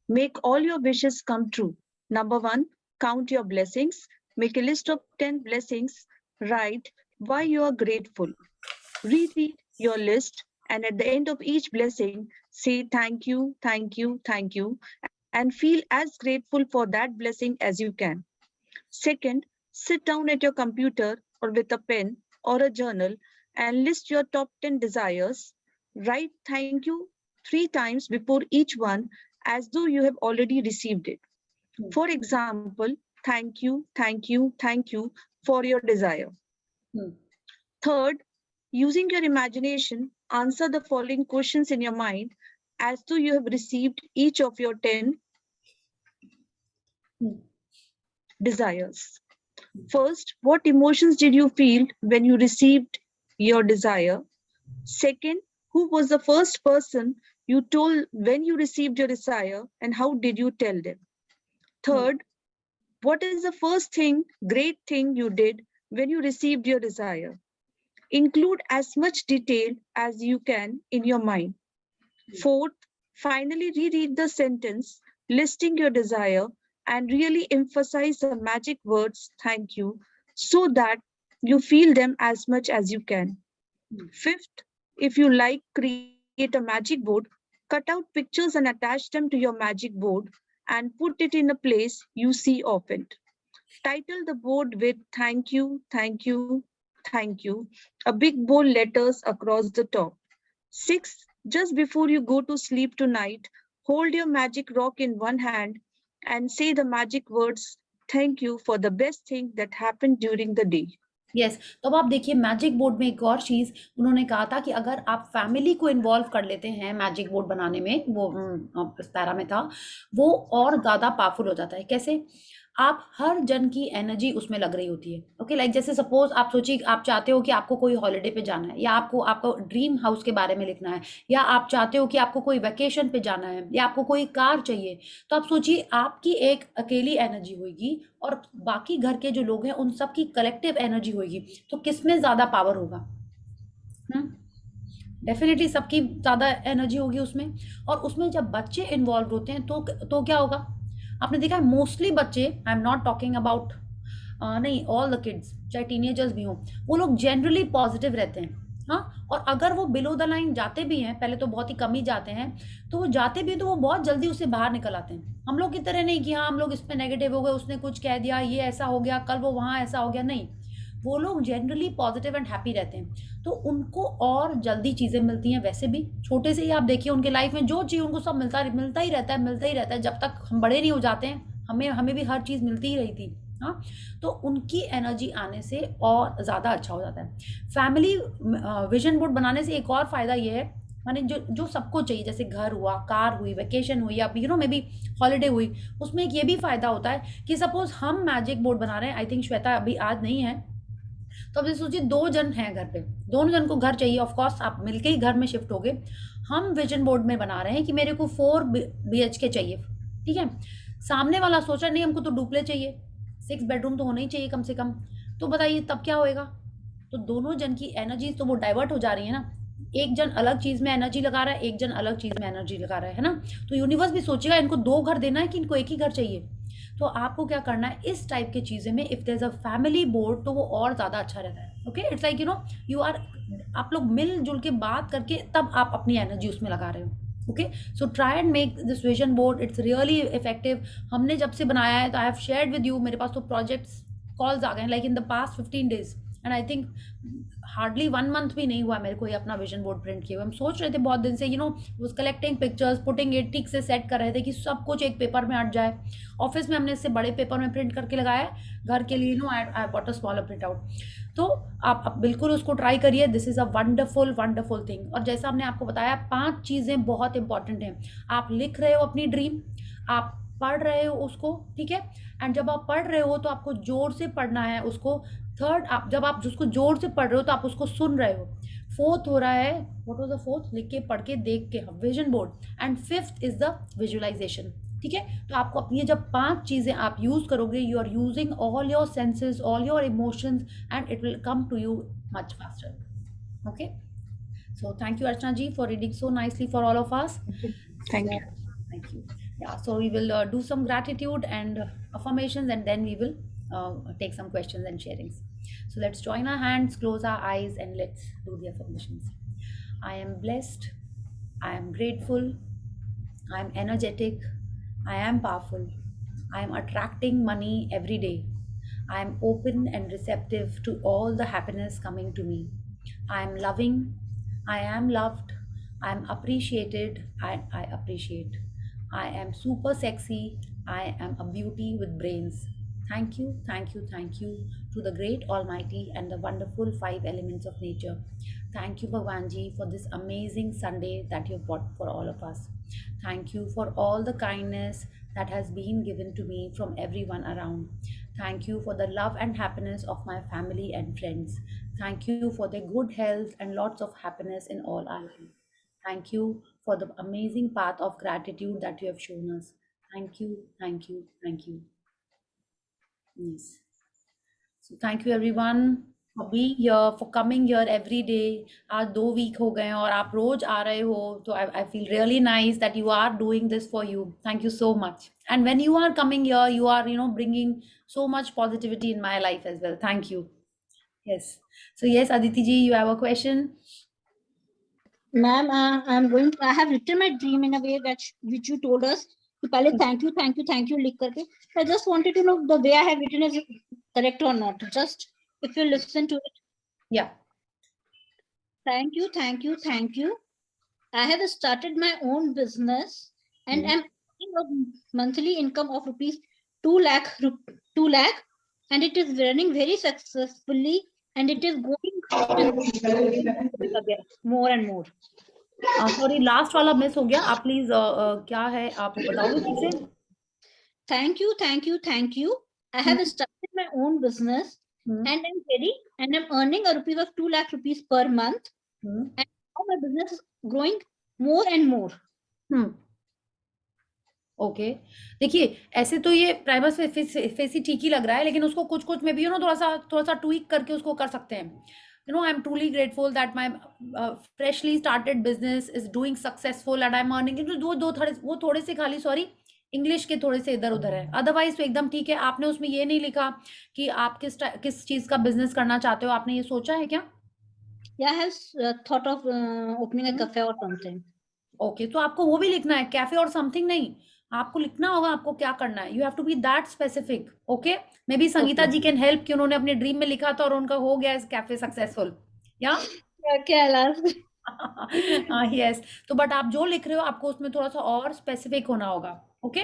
Make all your wishes come true. Number 1, count your blessings. Make a list of 10 blessings. Write why you are grateful. Reread your list, and at the end of each blessing, say thank you, thank you, thank you, and feel as grateful for that blessing as you can. Second, sit down at your computer or with a pen or a journal and list your top 10 desires. Write thank you 3 times before each one as though you have already received it. For example, thank you, thank you, thank you for your desire. Third, using your imagination, answer the following questions in your mind as though you have received each of your 10 desires. First, what emotions did you feel when you received your desire? Second, who was the first person you told when you received your desire, and how did you tell them? Third, what is the first thing, great thing you did when you received your desire? Include as much detail as you can in your mind. Fourth, finally reread the sentence listing your desire and really emphasize the magic words thank you so that you feel them as much as you can. Fifth, if you like, create a magic board, cut out pictures and attach them to your magic board and put it in a place you see often. Title the board with thank you, thank you, thank you, a big bold letters across the top. 6, just before you go to sleep tonight, hold your magic rock in one hand and say the magic words, thank you for the best thing that happened during the day. Yes, तो अब आप देखिए magic board में एक और चीज़ उन्होंने कहा था कि अगर आप फैमिली को इन्वॉल्व कर लेते हैं मैजिक बोर्ड बनाने में, वो इस पैरा में था, वो और ज़्यादा पावरफुल हो जाता है। कैसे? आप हर जन की एनर्जी उसमें लग रही होती है। ओके, लाइक जैसे सपोज़ आप सोचिए आप चाहते हो कि आपको कोई हॉलिडे पे जाना है, या आपको आपको ड्रीम हाउस के बारे में लिखना है, या आप चाहते हो कि आपको कोई वैकेशन पे जाना है, या आपको कोई कार चाहिए। तो आप सोचिए आपकी एक अकेली एनर्जी होगी और बाकी घर के जो लोग हैं उन सब की कलेक्टिव एनर्जी होगी, तो किसमें ज़्यादा पावर होगा? डेफिनेटली सबकी ज़्यादा एनर्जी होगी उसमें। और उसमें जब बच्चे इन्वॉल्व होते हैं तो क्या होगा? आपने देखा है मोस्टली बच्चे, I am not talking about नहीं, ऑल द किड्स, चाहे टीनेजर्स भी हों, वो लोग जनरली पॉजिटिव रहते हैं। हाँ, और अगर वो बिलो द लाइन जाते भी हैं, पहले तो बहुत ही कम ही जाते हैं, तो वो जाते भी हैं तो वो बहुत जल्दी उससे बाहर निकल आते हैं। हम लोग की तरह नहीं कि हाँ हम लोग इस पे नेगेटिव हो गए, उसने कुछ कह दिया, ये ऐसा हो गया, कल वो वहाँ ऐसा हो गया, नहीं। वो लोग जनरली पॉजिटिव एंड हैप्पी रहते हैं, तो उनको और जल्दी चीज़ें मिलती हैं। वैसे भी छोटे से ही आप देखिए उनके लाइफ में जो चाहिए उनको सब मिलता ही रहता है, मिलता ही रहता है। जब तक हम बड़े नहीं हो जाते हैं, हमें हमें भी हर चीज़ मिलती ही रही थी। हाँ, तो उनकी एनर्जी आने से और ज़्यादा अच्छा हो जाता है। फैमिली विजन बोर्ड बनाने से एक और फ़ायदा ये है, माने जो जो सबको चाहिए, जैसे घर हुआ, कार हुई, वैकेशन हुई, या मे बी हॉलीडे हुई, उसमें एक ये भी फ़ायदा होता है कि सपोज़ हम मैजिक बोर्ड बना रहे हैं, आई थिंक श्वेता अभी आज नहीं है, तो अब सोचिए 2 जन हैं घर पे, दोनों जन को घर चाहिए, ऑफ कोर्स आप मिलके ही घर में शिफ्ट होगे। हम विजन बोर्ड में बना रहे हैं कि मेरे को 4 BHK चाहिए, ठीक है? सामने वाला सोच रहा है नहीं हमको तो डुप्ले चाहिए, 6 बेडरूम तो होना ही चाहिए कम से कम। तो बताइए तब क्या होएगा? तो दोनों जन की एनर्जी तो वो डाइवर्ट हो जा रही है ना। एक जन अलग चीज़ में एनर्जी लगा रहा है, एक जन अलग चीज़ में एनर्जी लगा रहा है ना? तो यूनिवर्स भी सोचेगा इनको 2 घर देना है कि इनको एक ही घर चाहिए। तो आपको क्या करना है इस टाइप की चीज़ें में, if there is a family board, तो वो और ज़्यादा अच्छा रहता है। Okay, it's like you are, आप लोग मिलजुल के बात करके तब आप अपनी एनर्जी उसमें लगा रहे हो। Okay, so try and make this vision board, it's really effective. हमने जब से बनाया है तो I have shared with you, मेरे पास तो प्रोजेक्ट्स कॉल्स आ गए हैं like in the past 15 days, and I think hardly 1 month भी नहीं हुआ मेरे को ये अपना विजन बोर्ड प्रिंट किए हुए। हम सोच रहे थे बहुत दिन से, was collecting pictures, putting it, ठीक से सेट कर रहे थे कि सब कुछ एक पेपर में अट जाए। ऑफिस में हमने इससे बड़े पेपर में प्रिंट करके लगाया है, घर के लिए I bought a smaller print out. तो आप बिल्कुल उसको ट्राई करिए, this is a wonderful wonderful thing. और जैसा हमने आपको बताया 5 चीज़ें बहुत इंपॉर्टेंट हैं। आप लिख रहे हो अपनी ड्रीम, आप पढ़ रहे हो उसको, ठीक है? एंड जब आप पढ़ रहे हो तो आपको जोर से पढ़ना है उसको। थर्ड, आप जब आप उसको जोर से पढ़ रहे हो तो आप उसको सुन रहे हो। फोर्थ हो रहा है, व्हाट वाज द फोर्थ? लिख के, पढ़ के, देख के, vision board. And fifth is the visualisation, ठीक है? तो आपको अपनी जब 5 चीज़ें आप यूज़ करोगे, you are using all your senses, all your emotions, and it will come to you much faster. Okay, so thank you Archana ji for reading so nicely for all of us. Thank you. Thank you. Yeah, so we will do some gratitude and affirmations, and then we will take some questions and sharings. So let's join our hands, close our eyes, and let's do the affirmations. I am blessed, I am grateful, I am energetic, I am powerful, I am attracting money every day, I am open and receptive to all the happiness coming to me, I am loving, I am loved, I am appreciated, I appreciate, I am super sexy, I am a beauty with brains. Thank you, thank you, thank you to the great Almighty and the wonderful 5 elements of nature. Thank you, Bhagwan Ji, for this amazing Sunday that you have brought for all of us. Thank you for all the kindness that has been given to me from everyone around. Thank you for the love and happiness of my family and friends. Thank you for their good health and lots of happiness in all our life. Thank you for the amazing path of gratitude that you have shown us. Thank you, thank you, thank you. Yes. So thank you everyone for being here, for coming here every day. आज 2 week हो गए हैं और आप रोज आ रहे हो, तो I feel really nice that you are doing this for you. Thank you so much. And when you are coming here, you are bringing so much positivity in my life as well. Thank you. Yes. So yes, Aditi ji, you have a question? Ma'am, I have written my dream in a way that which you told us. So, पहले thank you लिख करके. I just wanted to know the way I have written is correct or not. Just if you listen to it. Yeah. Thank you. I have started my own business and I'm getting a monthly income of rupees 2 lakh, and it is running very successfully. and it is going more and more. Sorry last वाला miss हो गया, आप please क्या है आप बताओगे ठीक से? Thank you, thank you, thank you. I have started my own business and I'm ready and I'm earning a rupees of 2 lakh rupees per month. And now my business is growing more and more. Okay देखिए ऐसे तो ये Primus facie ठीक ही लग रहा है, लेकिन उसको कुछ कुछ में भी थोड़ा सा ट्वीक करके उसको कर सकते हैं. आई am truly grateful that my freshly started business is doing successful and I am earning. वो थोड़े से खाली सॉरी इंग्लिश के थोड़े से इधर उधर है, अदरवाइज तो एकदम ठीक है. आपने उसमें ये नहीं लिखा कि आप किस चीज का बिजनेस करना चाहते हो, आपने ये सोचा है क्या? Yeah, I have thought of opening a cafe or something. Okay तो आपको वो भी लिखना है, कैफे और समथिंग नहीं, आपको लिखना होगा आपको क्या करना है. You have to be that specific. Okay maybe Sangeeta ji can help कि उन्होंने अपने ड्रीम में लिखा था और उनका हो गया इस कैफे सक्सेसफुल. या यस तो बट आप जो लिख रहे हो आपको उसमें थोड़ा सा और स्पेसिफिक होना होगा. ओके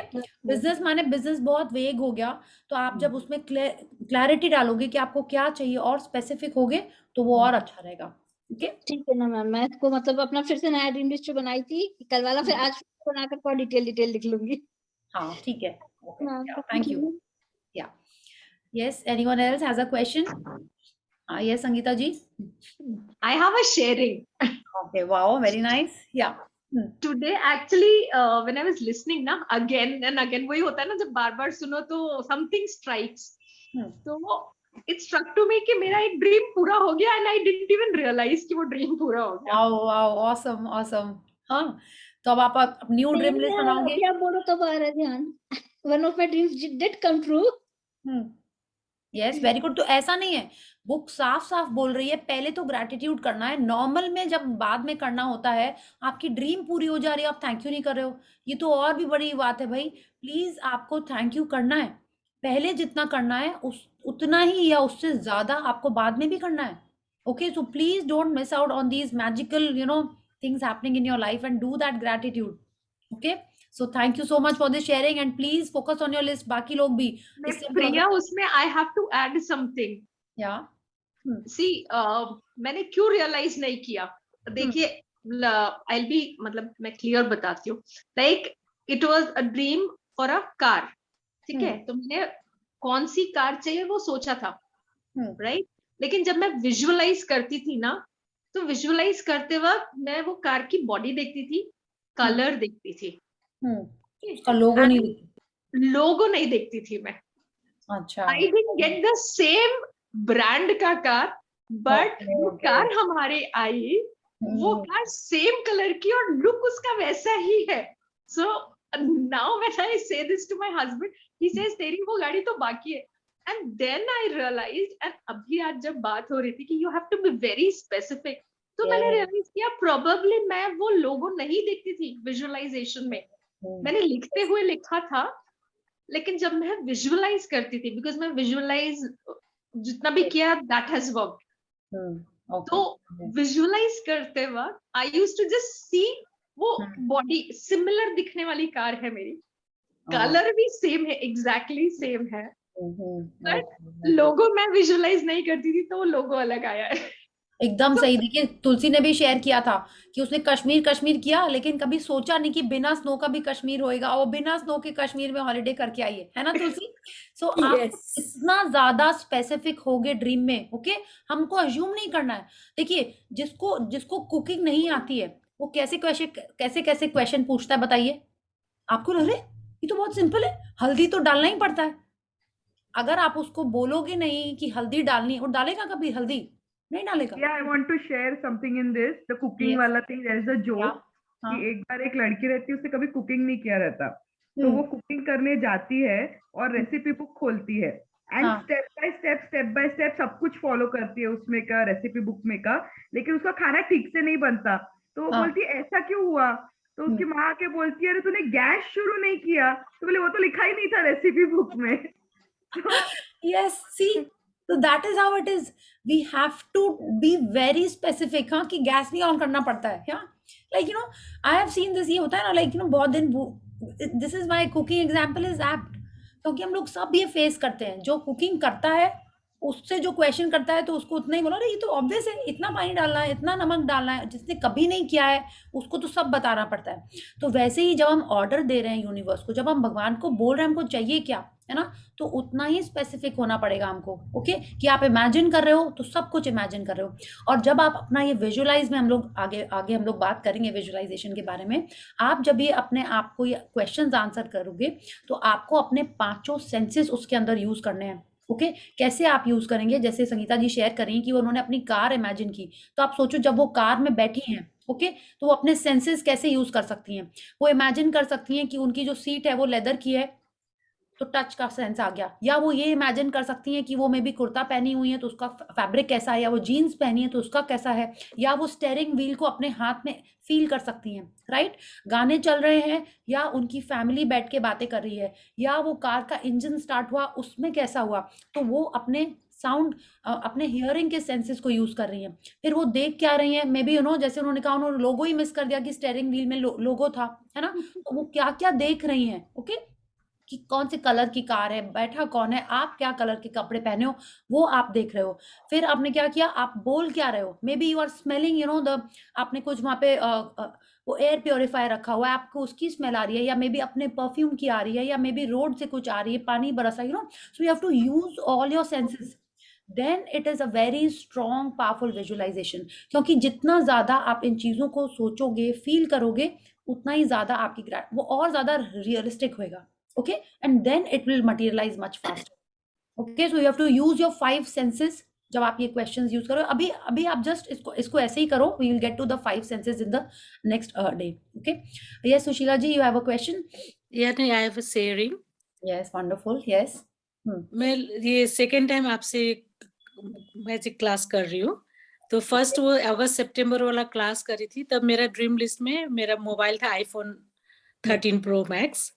बिजनेस माने बिजनेस बहुत वेग हो गया, तो आप जब उसमें क्लैरिटी डालोगे कि आपको क्या चाहिए और स्पेसिफिक होगे तो वो और अच्छा रहेगा. ओके ठीक है ना मैम, मैं इसको मतलब अपना फिर से नया ड्रीम लिस्ट बनाई थी कल वाला, फिर आज बनाकर और डिटेल लिख लूंगी. हाँ ठीक है. Thank you. Yeah yes anyone else has a question? yes Sangeeta ji. I have a sharing. Okay, wow, very nice. Yeah. Today actually when I was listening ना again and again, वही होता है ना जब बार बार सुनो तो something strikes. तो it struck to me कि मेरा एक ड्रीम पूरा हो गया and I didn't even realize कि वो ड्रीम पूरा हो गया. Wow, awesome. हाँ तो अब आप न्यू ड्रीम लिस्ट बनाओगे. आप बोलो तो आ रहा है ध्यान. One of my dreams did come true. Yes very good. तो ऐसा नहीं है, बुक साफ बोल रही है पहले तो ग्रैटिट्यूड करना है. नॉर्मल में जब बाद में करना होता है, आपकी ड्रीम पूरी हो जा रही है आप थैंक यू नहीं कर रहे हो, ये तो और भी बड़ी बात है भाई. प्लीज आपको थैंक यू करना है, पहले जितना करना है उतना ही या उससे ज्यादा आपको बाद में भी करना है. Okay so please don't miss out on these magical things happening in your life and do that gratitude. Okay so thank you so much for this sharing and please focus on your list. बाकी लोग भी प्रिया उसमें I have to add something. yeah see मैंने क्यों realise नहीं किया, देखिए I'll be मतलब मैं क्लियर बताती हूँ. Like it was a dream for a car, ठीक है, तो मैंने कौन सी कार चाहिए वो सोचा था, राइट. लेकिन जब मैं विजुअलाइज करती थी ना, तो विजुअलाइज करते वक्त मैं वो कार की बॉडी देखती थी, कलर देखती थी, लोगो नहीं देखती थी मैं. अच्छा I didn't get the same brand का कार, बट वो कार हमारे आई, वो कार सेम कलर की और लुक उसका वैसा ही है. So now when I say this to my husband, he says तेरी वो गाड़ी तो बाकी है. And then I realised, and अभी आज जब बात हो रही थी कि you have to be very specific, तो मैंने रियलाइज किया प्रोबेबली मैं वो लोगो नहीं देखती थी विजुअलाइजेशन में. मैंने लिखते हुए लिखा था, लेकिन जब मैं विजुअलाइज करती थी, बिकॉज मैं विजुअलाइज जितना भी किया दैट हैज वर्कड. तो विजुअलाइज करते वक्त I used to just see वो बॉडी सिमिलर दिखने वाली कार है मेरी, कलर भी सेम है, एग्जैक्टली सेम है, बट लोगो मैं विजुअलाइज नहीं करती थी, तो वो लोगो अलग आया है. एकदम सही. देखिए तुलसी ने भी शेयर किया था कि उसने कश्मीर किया, लेकिन कभी सोचा नहीं कि बिना स्नो का भी कश्मीर होएगा, और बिना स्नो के कश्मीर में हॉलिडे करके आई है ना तुलसी. सो आप इतना ज्यादा स्पेसिफिक होगे ड्रीम में. ओके हमको अज्यूम नहीं करना है. देखिए जिसको कुकिंग नहीं आती है वो कैसे क्वेश्चन पूछता है बताइए. आपको लग रहा है ये तो बहुत सिंपल है, हल्दी तो डालना ही पड़ता है. अगर आप उसको बोलोगे नहीं कि हल्दी डालनी, और डालेगा कभी हल्दी नहीं डालेगा. Yeah, I want to share something in this. The cooking वाला thing, there is a joke कि एक बार एक लड़की रहती है, उसने कभी कुकिंग नहीं किया रहता, तो वो कुकिंग करने जाती है और रेसिपी बुक खोलती है एंड स्टेप बाय स्टेप सब कुछ फॉलो करती है उसमें का रेसिपी बुक में का, लेकिन उसका खाना ठीक से नहीं बनता. तो वो बोलती है ऐसा क्यों हुआ, तो उसकी माँ आके बोलती है अरे तूने गैस शुरू नहीं किया, तो बोले वो तो लिखा ही नहीं था रेसिपी बुक में. Yes, see. So that is how it is. We have to be very specific. हाँ कि गैस नहीं ऑन करना पड़ता है. हाँ like I have seen this. ये होता है ना like बहुत दिन. This is my cooking example is apt. क्योंकि हम लोग सब ये फेस करते हैं. जो कुकिंग करता है उससे जो क्वेश्चन करता है तो उसको उतना ही बोलो, अरे ये तो ऑब्वियस है, इतना पानी डालना है, इतना नमक डालना है। जिसने कभी नहीं किया है उसको तो सब बताना पड़ता है। तो वैसे ही जब हम ऑर्डर दे रहे हैं यूनिवर्स को, जब हम भगवान को बोल रहे हैं हमको चाहिए क्या, है ना, तो उतना ही स्पेसिफिक होना पड़ेगा हमको। ओके, कि आप इमेजिन कर रहे हो तो सब कुछ इमेजिन कर रहे हो। और जब आप अपना ये विजुअलाइज में, हम लोग आगे आगे हम लोग बात करेंगे विजुअलाइजेशन के बारे में। आप जब ये अपने आप को ये क्वेश्चंस आंसर करोगे तो आपको अपने पांचों सेंसेस उसके अंदर यूज करने हैं। ओके, कैसे आप यूज करेंगे? जैसे संगीता जी शेयर कर रही हैं कि उन्होंने अपनी कार इमेजिन की, तो आप सोचो जब वो कार में बैठी हैं, ओके, तो वो अपने सेंसेस कैसे यूज कर सकती हैं? वो इमेजिन कर सकती हैं कि उनकी जो सीट है वो लेदर की है, तो टच का सेंस आ गया। या वो ये इमेजिन कर सकती हैं कि वो मे बी कुर्ता पहनी हुई है तो उसका फैब्रिक कैसा है, या वो जीन्स पहनी है तो उसका कैसा है, या वो स्टेयरिंग व्हील को अपने हाथ में फील कर सकती हैं, राइट। गाने चल रहे हैं, या उनकी फैमिली बैठ के बातें कर रही है, या वो कार का इंजन स्टार्ट हुआ उसमें कैसा हुआ, तो वो अपने साउंड, अपने हियरिंग के सेंसेस को यूज कर रही हैं। फिर वो देख क्या रही हैं, मे बी जैसे उन्होंने कहा उन्होंने लोगो ही मिस कर दिया कि स्टेयरिंग व्हील में लोगो था, है ना, तो वो क्या क्या देख रही हैं, ओके, कि कौन से कलर की कार है, बैठा कौन है, आप क्या कलर के कपड़े पहने हो, वो आप देख रहे हो। फिर आपने क्या किया, आप बोल क्या रहे हो, maybe you are smelling the, आपने कुछ वहां पे वो एयर प्योरीफायर रखा हुआ है, आपको उसकी स्मेल आ रही है, या मे बी अपने परफ्यूम की आ रही है, या मे बी रोड से कुछ आ रही है, पानी बरसा, so you have to use all your senses. Then it is a very strong powerful visualisation, क्योंकि जितना ज्यादा आप इन चीजों को सोचोगे, फील करोगे, उतना ही ज्यादा आपकी वो और ज्यादा रियलिस्टिक होएगा। Okay, and then it will materialize much faster. Okay, so you have to use your 5 senses जब आप ये questions use करो। अभी अभी आप just इसको ऐसे ही करो, we will get to the 5 senses in the next day. Okay, yes Sushila ji, you have a question? Yeah, I have a sharing. Yes, wonderful. Yes. मैं ये सेकेंड टाइम आपसे मैजिक क्लास कर रही हूँ। तो फर्स्ट वो अगस्त सितंबर वाला class करी थी, तब मेरा ड्रीम लिस्ट में मेरा मोबाइल था आईफोन 13 प्रो मैक्स।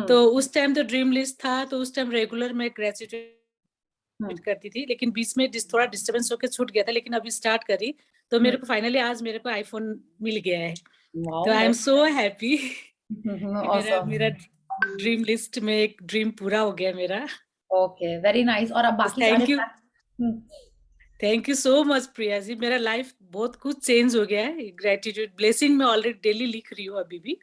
तो उस टाइम तो ड्रीम लिस्ट था, तो उस टाइम रेगुलर मैं ग्रेजुएट करती थी, लेकिन बीच में थोड़ा डिस्टर्बेंस होकर छूट गया था, लेकिन अभी स्टार्ट करी तो मेरे को फाइनली आज मेरे को आईफोन मिल गया है। तो आई एम सो हैप्पी। मेरा ड्रीम लिस्ट में एक ड्रीम पूरा हो गया मेरा। Okay, very nice. और अब बाकी thank you, thank you so much Priya ji. मेरा लाइफ बहुत कुछ चेंज हो गया है। ग्रेटिट्यूड ब्लेसिंग मैं ऑलरेडी डेली लिख रही हूँ अभी भी।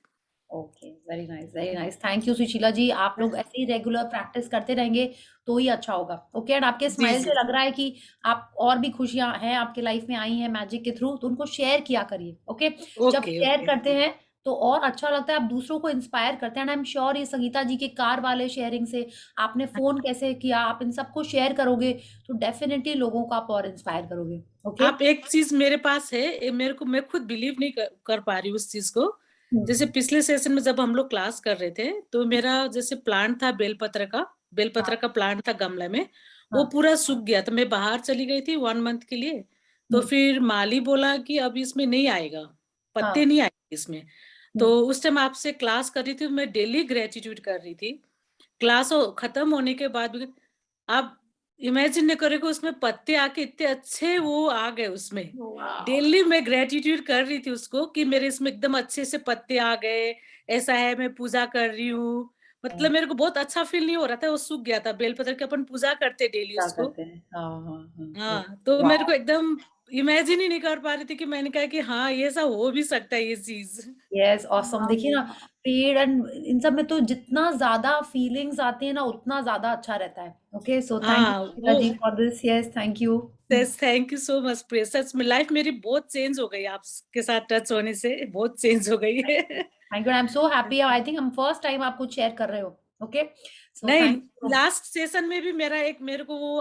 Okay, very nice, very nice. Thank you Sushila ji. आप लोग ऐसे ही रेगुलर प्रैक्टिस करते रहेंगे तो ही अच्छा होगा। ओके, एंड आपके स्माइल से लग रहा है कि आप और भी खुशियां हैं आपके लाइफ में आई हैं मैजिक के थ्रू, तो उनको शेयर किया करिए। ओके, जब शेयर करते हैं तो और अच्छा लगता है, आप दूसरों को इंस्पायर करते हैं। एंड आई एम श्योर ये संगीता जी के कार वाले शेयरिंग से, आपने फोन कैसे किया, आप इन सबको शेयर करोगे तो डेफिनेटली लोगों को आप और इंस्पायर करोगे। ओके, आप एक चीज मेरे पास है, मेरे को मैं खुद बिलीव नहीं कर पा रही उस चीज को। जैसे पिछले सेशन में जब हम लोग क्लास कर रहे थे, तो मेरा जैसे प्लांट था बेलपत्र का प्लांट था गमला में, वो पूरा सूख गया। तो मैं बाहर चली गई थी 1 मंथ के लिए। तो फिर माली बोला कि अब इसमें नहीं आएगा, पत्ते नहीं आएंगे इसमें। तो उस टाइम आपसे क्लास कर रही थी, मैं डेली ग्रेटिट्यूड कर रही थी। क्लास खत्म होने के बाद आप इमेजिन नहीं करेगा, उसमें पत्ते आके इतने अच्छे वो आ गए उसमें। डेली मैं ग्रेटिट्यूड कर रही थी उसको कि मेरे इसमें एकदम अच्छे से पत्ते आ गए, ऐसा है, मैं पूजा कर रही हूँ। मतलब मेरे को बहुत अच्छा फील नहीं हो रहा था, वो सूख गया था। बेलपत्र की अपन पूजा करते डेली उसको। हाँ, तो मेरे को एकदम इमेजिन ही नहीं कर पा रही थी कि मैंने कहा कि हाँ ये ऐसा हो भी सकता है ये चीज। Yes, awesome. देखिए ना, पेड़ एंड इन सब में तो जितना ज्यादा फीलिंग्स आती है ना, उतना ज्यादा अच्छा रहता है। ओके, सो थैंक यू जी for this. Yes, thank you. Thank you so much Priya. सच में लाइफ मेरी बहुत चेंज हो गई आपके साथ टच होने से, बहुत चेंज हो गई है। Thank you, I am so happy. I think हम फर्स्ट टाइम आप कुछ शेयर कर रहे हो। ओके, नहीं, लास्ट सेशन में भी मेरे को वो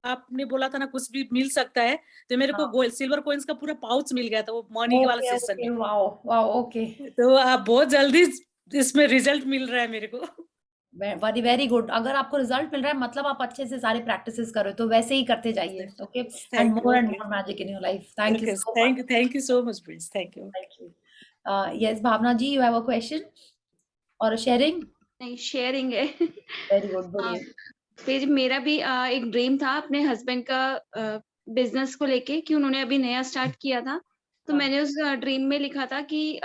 आपने बोला था ना कुछ भी मिल सकता है, तो मेरे को गोल्ड सिल्वर कॉइन्स का पूरा पाउच मिल गया था वो मॉर्निंग वाला सेशन में। Wow wow, okay. तो आप बहुत जल्दी इसमें रिजल्ट मिल रहा है मेरे को। Very very good. अगर आपको रिजल्ट मिल रहा है मतलब आप अच्छे से सारे प्रैक्टिसेस कर रहे हो, तो वैसे ही करते जाइए। Okay, and more magic in your life. Thank you so much. Thank you so much please. Thank you. Yes Bhavna ji, you have a question और शेयरिंग? नहीं, शेयरिंग है। वेरी गुड, बोलिए। फिर मेरा भी एक ड्रीम था अपने हस्बैंड का बिजनेस को लेके, कि उन्होंने अभी नया स्टार्ट किया था। तो मैंने उस ड्रीम में लिखा था कि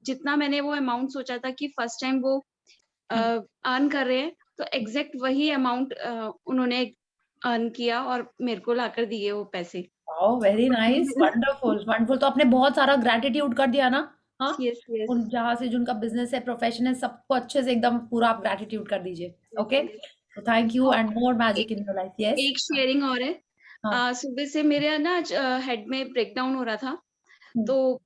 जितना मैंने वो अमाउंट सोचा था कि फर्स्ट टाइम वो अर्न कर रहे हैं, तो एग्जैक्ट वही अमाउंट उन्होंने अर्न किया और मेरे को लाकर दिए वो पैसे। Wow, very nice, wonderful wonderful. तो आपने बहुत सारा ग्रेटिट्यूड कर दिया ना? हाँ, यस यस उन जहाँ से जिनका बिजनेस है, प्रोफेशन है, सबको अच्छे से एकदम पूरा आप ग्रेटिट्यूड कर दीजिए। ओके, तो thank you and more magic in your life. Yes, एक शेयरिंग और है। हाँ, सुबह से मेरे ना हेड में ब्रेकडाउन हो रहा था, तो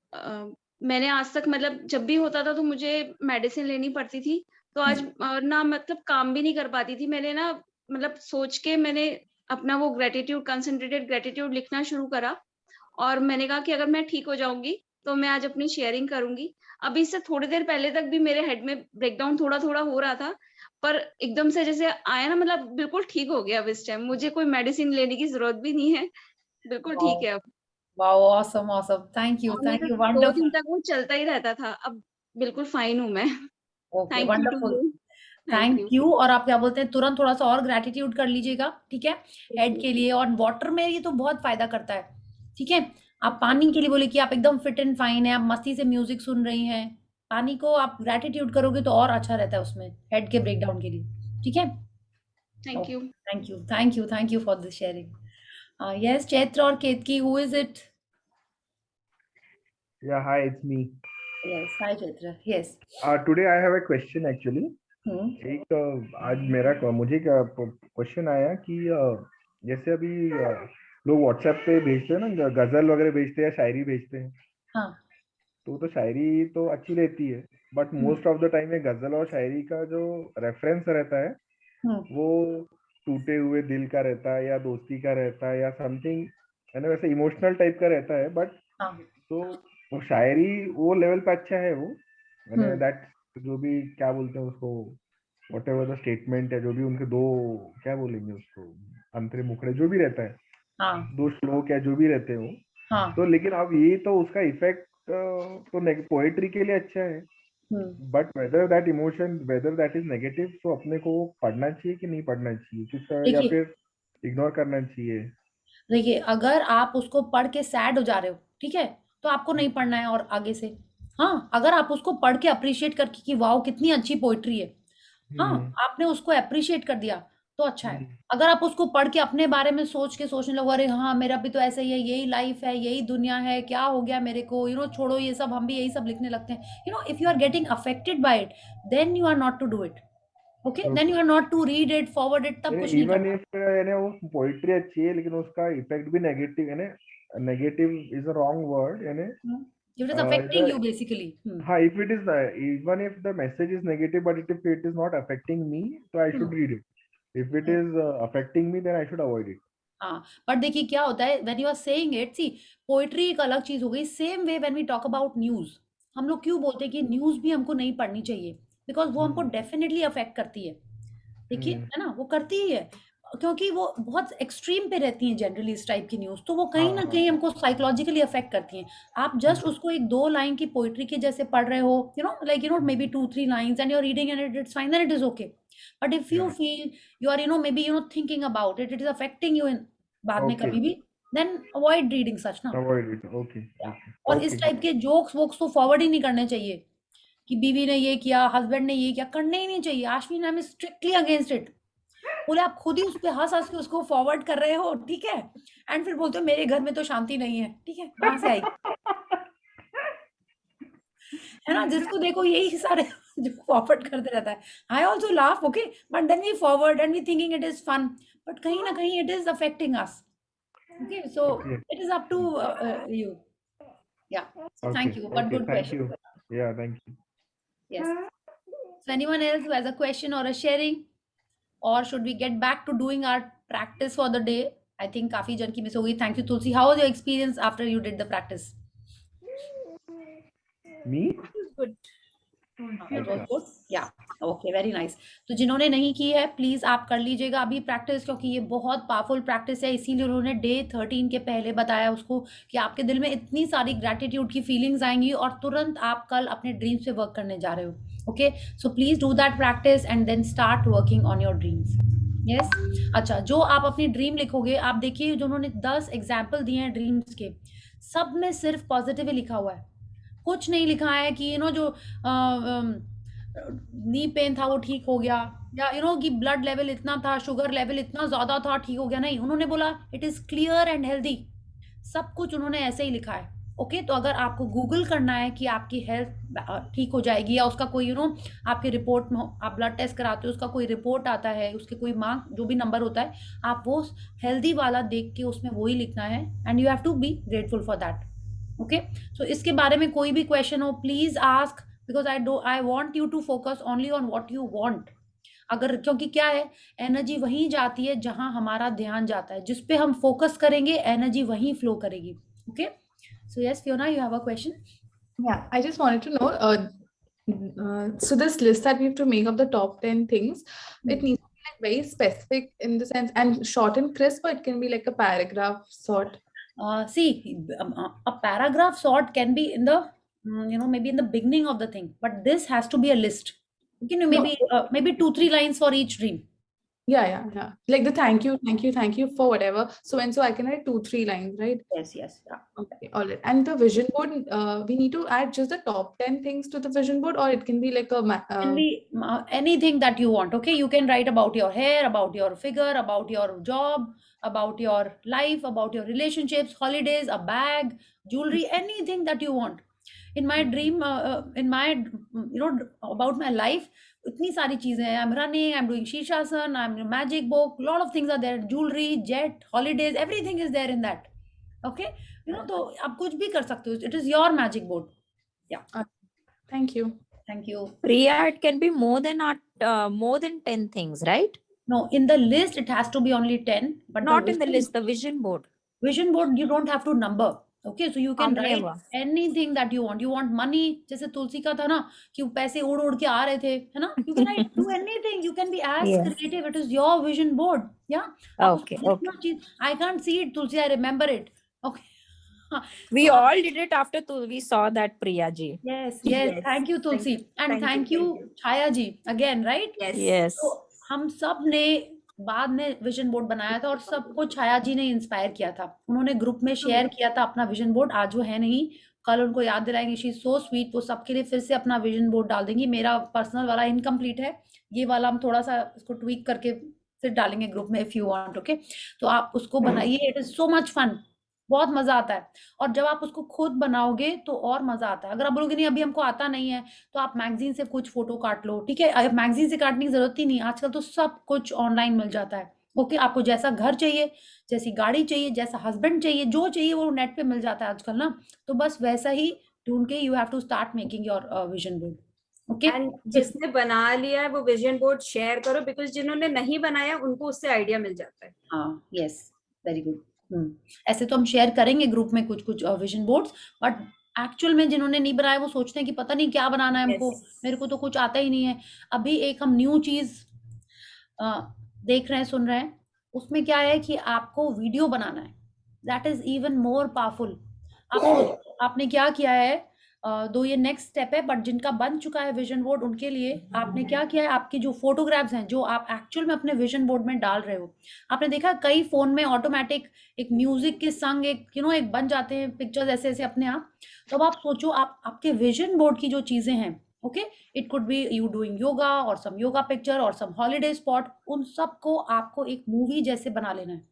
मैंने आज तक मतलब जब भी होता था तो मुझे मेडिसिन लेनी पड़ती थी, तो आज ना मतलब काम भी नहीं कर पाती थी। मैंने ना मतलब सोच के मैंने अपना वो ग्रेटिट्यूड, कंसंट्रेटेड ग्रेटिट्यूड लिखना शुरू करा, और मैंने कहा कि अगर मैं ठीक हो जाऊंगी तो मैं आज अपनी शेयरिंग करूंगी। अभी इससे थोड़ी देर पहले तक भी मेरे हेड में ब्रेकडाउन थोड़ा थोड़ा हो रहा था, पर एकदम से जैसे आया ना, मतलब बिल्कुल ठीक हो गया अब। इस टाइम मुझे कोई मेडिसिन लेने की जरूरत भी नहीं है, बिल्कुल ठीक है अब। Wow, awesome awesome, thank you और नहीं तो 2 दिन वंडरफुल। तक वो चलता ही रहता था, अब बिल्कुल फाइन हूँ मैं। Okay, thank you too wonderful, you, thank thank you. You. और आप क्या बोलते हैं, तुरंत थोड़ा सा और ग्रेटिट्यूड कर लीजिएगा, ठीक है, हेड के लिए। और वाटर में ये तो बहुत फायदा करता है, ठीक है। आप पानी के लिए बोले कि आप एकदम फिट एंड फाइन है, आप मस्ती से म्यूजिक सुन रही हैं, पानी को आप ग्रेटिट्यूड करोगे तो और अच्छा रहता है उसमें, हेड के ब्रेकडाउन के लिए, ठीक है। Thank you. Thank you thank you thank you for this sharing. Yes, Chaitra और Ketaki, who is it? Yeah, hi, it's me. Yes, hi Chaitra, yes. Today I have a question actually. एक आज मुझे क्वेश्चन आया कि जैसे अभी लोग व्हाट्सएप पे भेजते हैं ना, गजल वगैरह भेजते हैं या शायरी भेजते हैं, हाँ, तो शायरी तो अच्छी रहती है, but most of the time ये गजल और शायरी का जो रेफरेंस रहता है वो टूटे हुए दिल का रहता है या दोस्ती का रहता है या समथिंग, है ना, वैसे इमोशनल टाइप का रहता है। बट तो वो शायरी वो लेवल पे अच्छा है, वो मैंने दैट जो भी क्या बोलते हैं उसको, वॉट एवर द स्टेटमेंट है, जो भी उनके दो क्या बोलेंगे उसको, अंतरे मुखड़े जो भी रहता है, दो श्लोक या जो भी रहते हैं वो, तो लेकिन अब ये तो उसका इफेक्ट तो पोएट्री के लिए अच्छा है, but whether that emotion, whether that is negative, तो अपने को पढ़ना चाहिए कि नहीं पढ़ना चाहिए, या फिर इग्नोर करना चाहिए? देखिए, अगर आप उसको पढ़ के सैड हो जा रहे हो, ठीक है, तो आपको नहीं पढ़ना है और आगे से। हाँ, अगर आप उसको पढ़ के अप्रिशिएट करके कि वाओ कितनी अच्छी पोइट्री है, हाँ, आपने उसको अप्रिशिएट कर दिया तो अच्छा है। अगर आप उसको पढ़ के अपने बारे में सोच के सोचने लगो, अरे हाँ मेरा भी तो ऐसा ही है, यही लाइफ है, यही दुनिया है, क्या हो गया मेरे को, यू नो, छोड़ो ये सब, हम भी यही सब लिखने लगते हैं, you know, if you are getting affected by it, then you are not to do it, okay, then you are not to read it, forward it, तब कुछ नहीं इवन करना। इफ वो पोइट्री अच्छी है लेकिन उसका इफेक्ट भी नेगेटिव है ना, negative is a wrong word, है ना, It is affecting you basically. हाँ, if it is even if the message is negative, but if it is not affecting me, so I should read it. If it is affecting me, then I should avoid it. हाँ, पर देखिए क्या होता है, when you are saying it, see, poetry एक अलग चीज हो गई। Same way when we talk about news, हम लोग क्यों बोलते हैं कि न्यूज भी हमको नहीं पढ़नी चाहिए, बिकॉज वो हमको डेफिनेटली अफेक्ट करती है, देखिए, है ना, वो करती ही है, क्योंकि वो बहुत एक्सट्रीम पे रहती हैं जनरली इस टाइप की न्यूज, तो वो कहीं ना कहीं हमको साइकोलॉजिकली अफेक्ट करती हैं। आप जस्ट उसको एक 2 लाइन की पोइट्री के जैसे पढ़ रहे हो, you know, like, you know, maybe 2-3 lines and you are reading and it's fine, then it is okay. But if you feel you are, you know, maybe, you know, thinking about it, it is affecting you in बाद में कभी भी, then avoid reading सच ना। Avoid it. Okay. और इस type के jokes Woakes तो forward ही नहीं करने चाहिए कि बीवी ने ये किया, हस्बैंड ने ये किया, करने ही नहीं चाहिए। Ashwin, I am strictly against it. बोले आप खुद ही उस पे हंस हंस के उसको फॉरवर्ड कर रहे हो, ठीक है, एंड फिर बोलते हो मेरे घर में तो शांति नहीं है, ठीक है, कहाँ से आई? है ना, जिसको देखो यही सारे जो फॉरवर्ड करते रहता है। I also laugh, okay, but then we forward and we thinking it is fun, but कहीं ना कहीं it is affecting us, okay, so it is up to you, yeah, thank you, but good Thank you. Question. Yeah, thank you. Yes. So anyone else who has a question or a sharing, or should we get back to doing our practice for the day? I think काफी जन की miss हो गई। Thank you Tulsi. How was your experience after you did the practice? Me? Good. It was good. Yeah. Okay. Very nice. तो जिन्होंने नहीं की है, प्लीज आप कर लीजिएगा अभी प्रैक्टिस, क्योंकि ये बहुत पावरफुल प्रैक्टिस है। इसीलिए उन्होंने डे 13 के पहले बताया उसको कि आपके दिल में इतनी सारी ग्रेटिट्यूड की फीलिंग्स आएंगी और तुरंत आप कल अपने ड्रीम्स पे वर्क करने जा रहे हो। Okay, so please do that practice and then start working on your dreams. Yes, अच्छा, जो आप अपनी ड्रीम लिखोगे, आप देखिए जो उन्होंने 10 एग्जाम्पल दिए हैं ड्रीम्स के, सब में सिर्फ पॉजिटिव ही लिखा हुआ है, कुछ नहीं लिखा है कि यू नो जो नी पेन था वो ठीक हो गया, या यू नो कि ब्लड लेवल इतना था, शुगर लेवल इतना ज़्यादा था, ठीक हो गया। नहीं, उन्होंने बोला it is clear and healthy. सब कुछ उन्होंने ऐसे ही लिखा है। ओके, तो अगर आपको गूगल करना है कि आपकी हेल्थ ठीक हो जाएगी, या उसका कोई आपके रिपोर्ट में आप ब्लड टेस्ट कराते हो, उसका कोई रिपोर्ट आता है, उसके कोई मार्क जो भी नंबर होता है, आप वो हेल्दी वाला देख के उसमें वही लिखना है, and you have to be grateful for that. Okay, so इसके बारे में कोई भी क्वेश्चन हो please ask, because I want you to focus only on what you want. अगर, क्योंकि क्या है, एनर्जी वहीं जाती है जहां हमारा ध्यान जाता है, जिस पे हम फोकस करेंगे एनर्जी वहीं फ्लो करेगी। Okay, so yes Fiona, you have a question? Yeah, I just wanted to know, so this list that we have to make of the top 10 things, it needs to be like very specific in the sense, and short and crisp, or it can be like a paragraph sort. See, a paragraph sort can be in the, maybe in the beginning of the thing, but this has to be a list. Okay, maybe 2-3 lines for each dream. Yeah. Like the thank you for whatever. So and so I can write 2-3 lines, right? Yes. Yeah. Okay, all right. And the vision board, we need to add just the top 10 things to the vision board, or it can be like a Can be anything that you want. Okay, you can write about your hair, about your figure, about your job, about your life, about your relationships, holidays, a bag, jewelry, anything that you want. In my dream, about my life, इतनी सारी चीजें हैं. I'm running, I'm doing शीर्षासन, I'm doing magic book, lot of things are there. Jewelry, jet, holidays, everything is there in that. Okay, तो आप कुछ भी कर सकते हो. It is your magic board. Yeah. Thank you. Thank you. Priya, it can be more than 10 things, right? No, in the list it has to be only 10, but Not in the list, the vision board. Vision board you don't have to number. Okay, so you can write However. anything that you want. You want money, जैसे तुलसी का था ना कि वो पैसे उड़ उड़ के आ रहे थे, है ना? You can write, do anything. You can be as Yes. creative. It is your vision board. Yeah. Okay. I can't see it, Tulsi. I remember it. Okay. We all did it after we saw that, Priya ji. Yes. Thank you, Tulsi, and thank you, Chaya ji, again, right? Yes. तो हम सब ने बाद में vision board बनाया था और सबको छाया जी ने इंस्पायर किया था. उन्होंने ग्रुप में शेयर किया था अपना विजन बोर्ड. आज वो है नहीं, कल उनको याद दिलाएंगे. She is so sweet. वो सबके लिए फिर से अपना विजन बोर्ड डाल देंगी. मेरा पर्सनल वाला इनकम्प्लीट है, ये वाला हम थोड़ा सा इसको ट्वीक करके फिर डालेंगे ग्रुप में, इफ यू वांट. ओके, तो आप उसको बनाइए. It is so much fun, बहुत मजा आता है. और जब आप उसको खुद बनाओगे तो और मजा आता है. अगर आप बोलोगे नहीं अभी हमको आता नहीं है, तो आप मैगजीन से कुछ फोटो काट लो. ठीक है, अब मैगजीन से काटने की जरूरत ही नहीं, आजकल तो सब कुछ ऑनलाइन मिल जाता है. ओके, आपको जैसा घर चाहिए, जैसी गाड़ी चाहिए, जैसा हस्बैंड चाहिए, जो चाहिए वो नेट पे मिल जाता है आजकल ना. तो बस वैसा ही ढूंढ के you have to start making your vision board. Okay, and जिसने बना लिया है वो विजन बोर्ड शेयर करो, बिकॉज जिन्होंने नहीं बनाया उनको उससे आइडिया मिल जाता है. हाँ, यस, वेरी गुड. ऐसे तो हम शेयर करेंगे ग्रुप में कुछ विजन बोर्ड्स, बट एक्चुअल में जिन्होंने नहीं बनाया वो सोचते हैं कि पता नहीं क्या बनाना है हमको. मेरे को तो कुछ आता ही नहीं है. अभी एक हम न्यू चीज देख रहे हैं, सुन रहे हैं. उसमें क्या है कि आपको वीडियो बनाना है. That is even more powerful. आपने क्या किया है, दो ये नेक्स्ट स्टेप है, बट जिनका बन चुका है विजन बोर्ड उनके लिए आपने क्या किया है, आपकी जो फोटोग्राफ्स हैं जो आप एक्चुअल में अपने विजन बोर्ड में डाल रहे हो, आपने देखा कई फोन में ऑटोमेटिक एक म्यूजिक के संग एक एक बन जाते हैं पिक्चर्स ऐसे ऐसे अपने आप. तो अब आप सोचो, आप आपके विजन बोर्ड की जो चीजें हैं, okay, it could be you doing yoga और सम योगा पिक्चर और सम हॉलीडे स्पॉट, उन सबको आपको एक मूवी जैसे बना लेना है.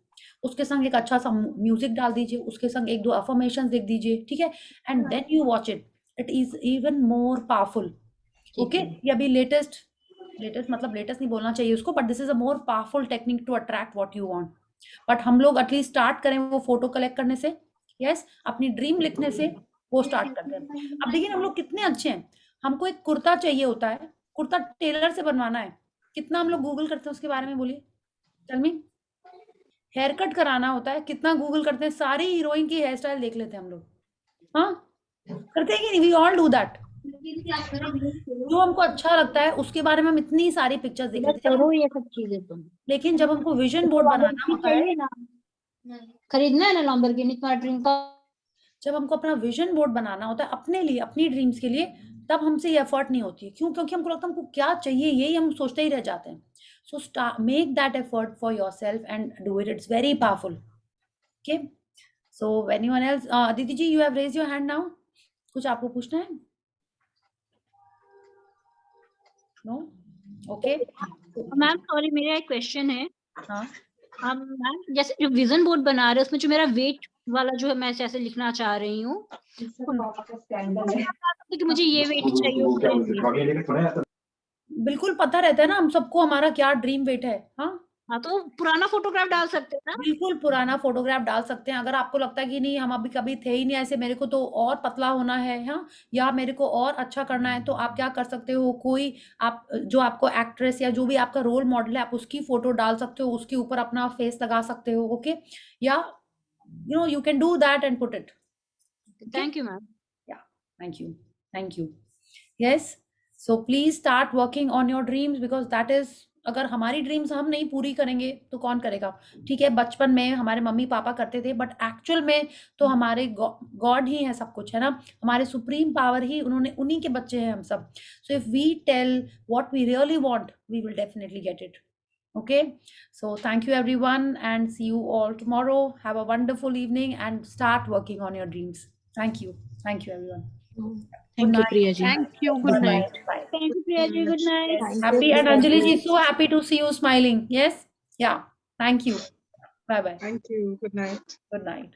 उसके संग एक अच्छा सा म्यूजिक डाल दीजिए, उसके संग 1-2 अफर्मेशंस लिख दीजिए. ठीक है, and then you watch it. It is even more powerful. Okay, ये अभी लेटेस्ट मतलब लेटेस्ट नहीं बोलना चाहिए उसको, but this is a more powerful technique to attract what you want. But हम लोग एटलीस्ट स्टार्ट करें वो फोटो कलेक्ट करने से, यस, अपनी ड्रीम लिखने से वो स्टार्ट करते हैं. अब देखिए हम लोग कितने अच्छे हैं. हमको एक कुर्ता चाहिए होता है, कुर्ता टेलर से बनवाना है, कितना हम लोग गूगल करते हैं उसके बारे में, बोलिए टेल मी. हेयर कट कराना होता है, कितना गूगल करते हैं, सारी हीरोइन की हेयर स्टाइल देख लेते हैं हम लोग. हाँ, करते हैं कि नहीं? We all do that. जो हमको अच्छा लगता है उसके बारे में हम इतनी सारी पिक्चर्स देख लेते हैं. ये सब चीजें तुम, लेकिन जब हमको विजन बोर्ड बनाना होता है, खरीदना है ना लैम्बोर्गिनी का ड्रीम का, जब हमको अपना विजन बोर्ड बनाना होता है अपने लिए, अपनी ड्रीम्स के लिए, तब हमसे ये एफर्ट नहीं होती है. क्यों? क्योंकि हमको लगता है हमको क्या चाहिए यही हम सोचते ही रह जाते हैं. So make that effort for yourself and do it. It's very powerful. Okay, so anyone else? दीदी जी, you have raised your hand now. कुछ आपको पूछना है? No? Okay. मैम सॉरी, मेरा एक क्वेश्चन है। हाँ मैम जैसे जो विजन बोर्ड बना रहे हैं उसमें जो मेरा वेट वाला जो है मैं जैसे लिखना चाह रही हूँ, कि मुझे ये वेट चाहिए। बिल्कुल पता रहता है ना हम सबको हमारा क्या ड्रीम वेट है। हाँ, तो पुराना फोटोग्राफ डाल सकते हैं ना? बिल्कुल पुराना फोटोग्राफ डाल सकते हैं। अगर आपको लगता है कि नहीं हम अभी कभी थे ही नहीं ऐसे, मेरे को तो और पतला होना है, हाँ, या मेरे को और अच्छा करना है, तो आप क्या कर सकते हो, कोई आप जो आपको एक्ट्रेस या जो भी आपका रोल मॉडल है आप उसकी फोटो डाल सकते हो, उसके ऊपर अपना फेस लगा सकते हो। ओके, या you can do that and put it. Thank you, ma'am. Yeah, thank you. Yes, so please start working on your dreams because that is, अगर हमारी ड्रीम्स हम नहीं पूरी करेंगे तो कौन करेगा? ठीक है, बचपन में हमारे मम्मी पापा करते थे, बट एक्चुअल में तो हमारे गॉड ही है सब कुछ, है ना, हमारे सुप्रीम पावर ही, उन्होंने, उन्हीं के बच्चे हैं हम सब. So if we tell what we really want, we will definitely get it. Okay, so thank you everyone and see you all tomorrow. Have a wonderful evening and start working on your dreams. Thank you everyone. Thank you, Priya ji. Thank you. Good night. Bye. Thank you, Priya ji. Good night. Happy, and Anjali ji, so happy to see you smiling. Yes, yeah, thank you. Bye bye. Thank you. Good night. Good night.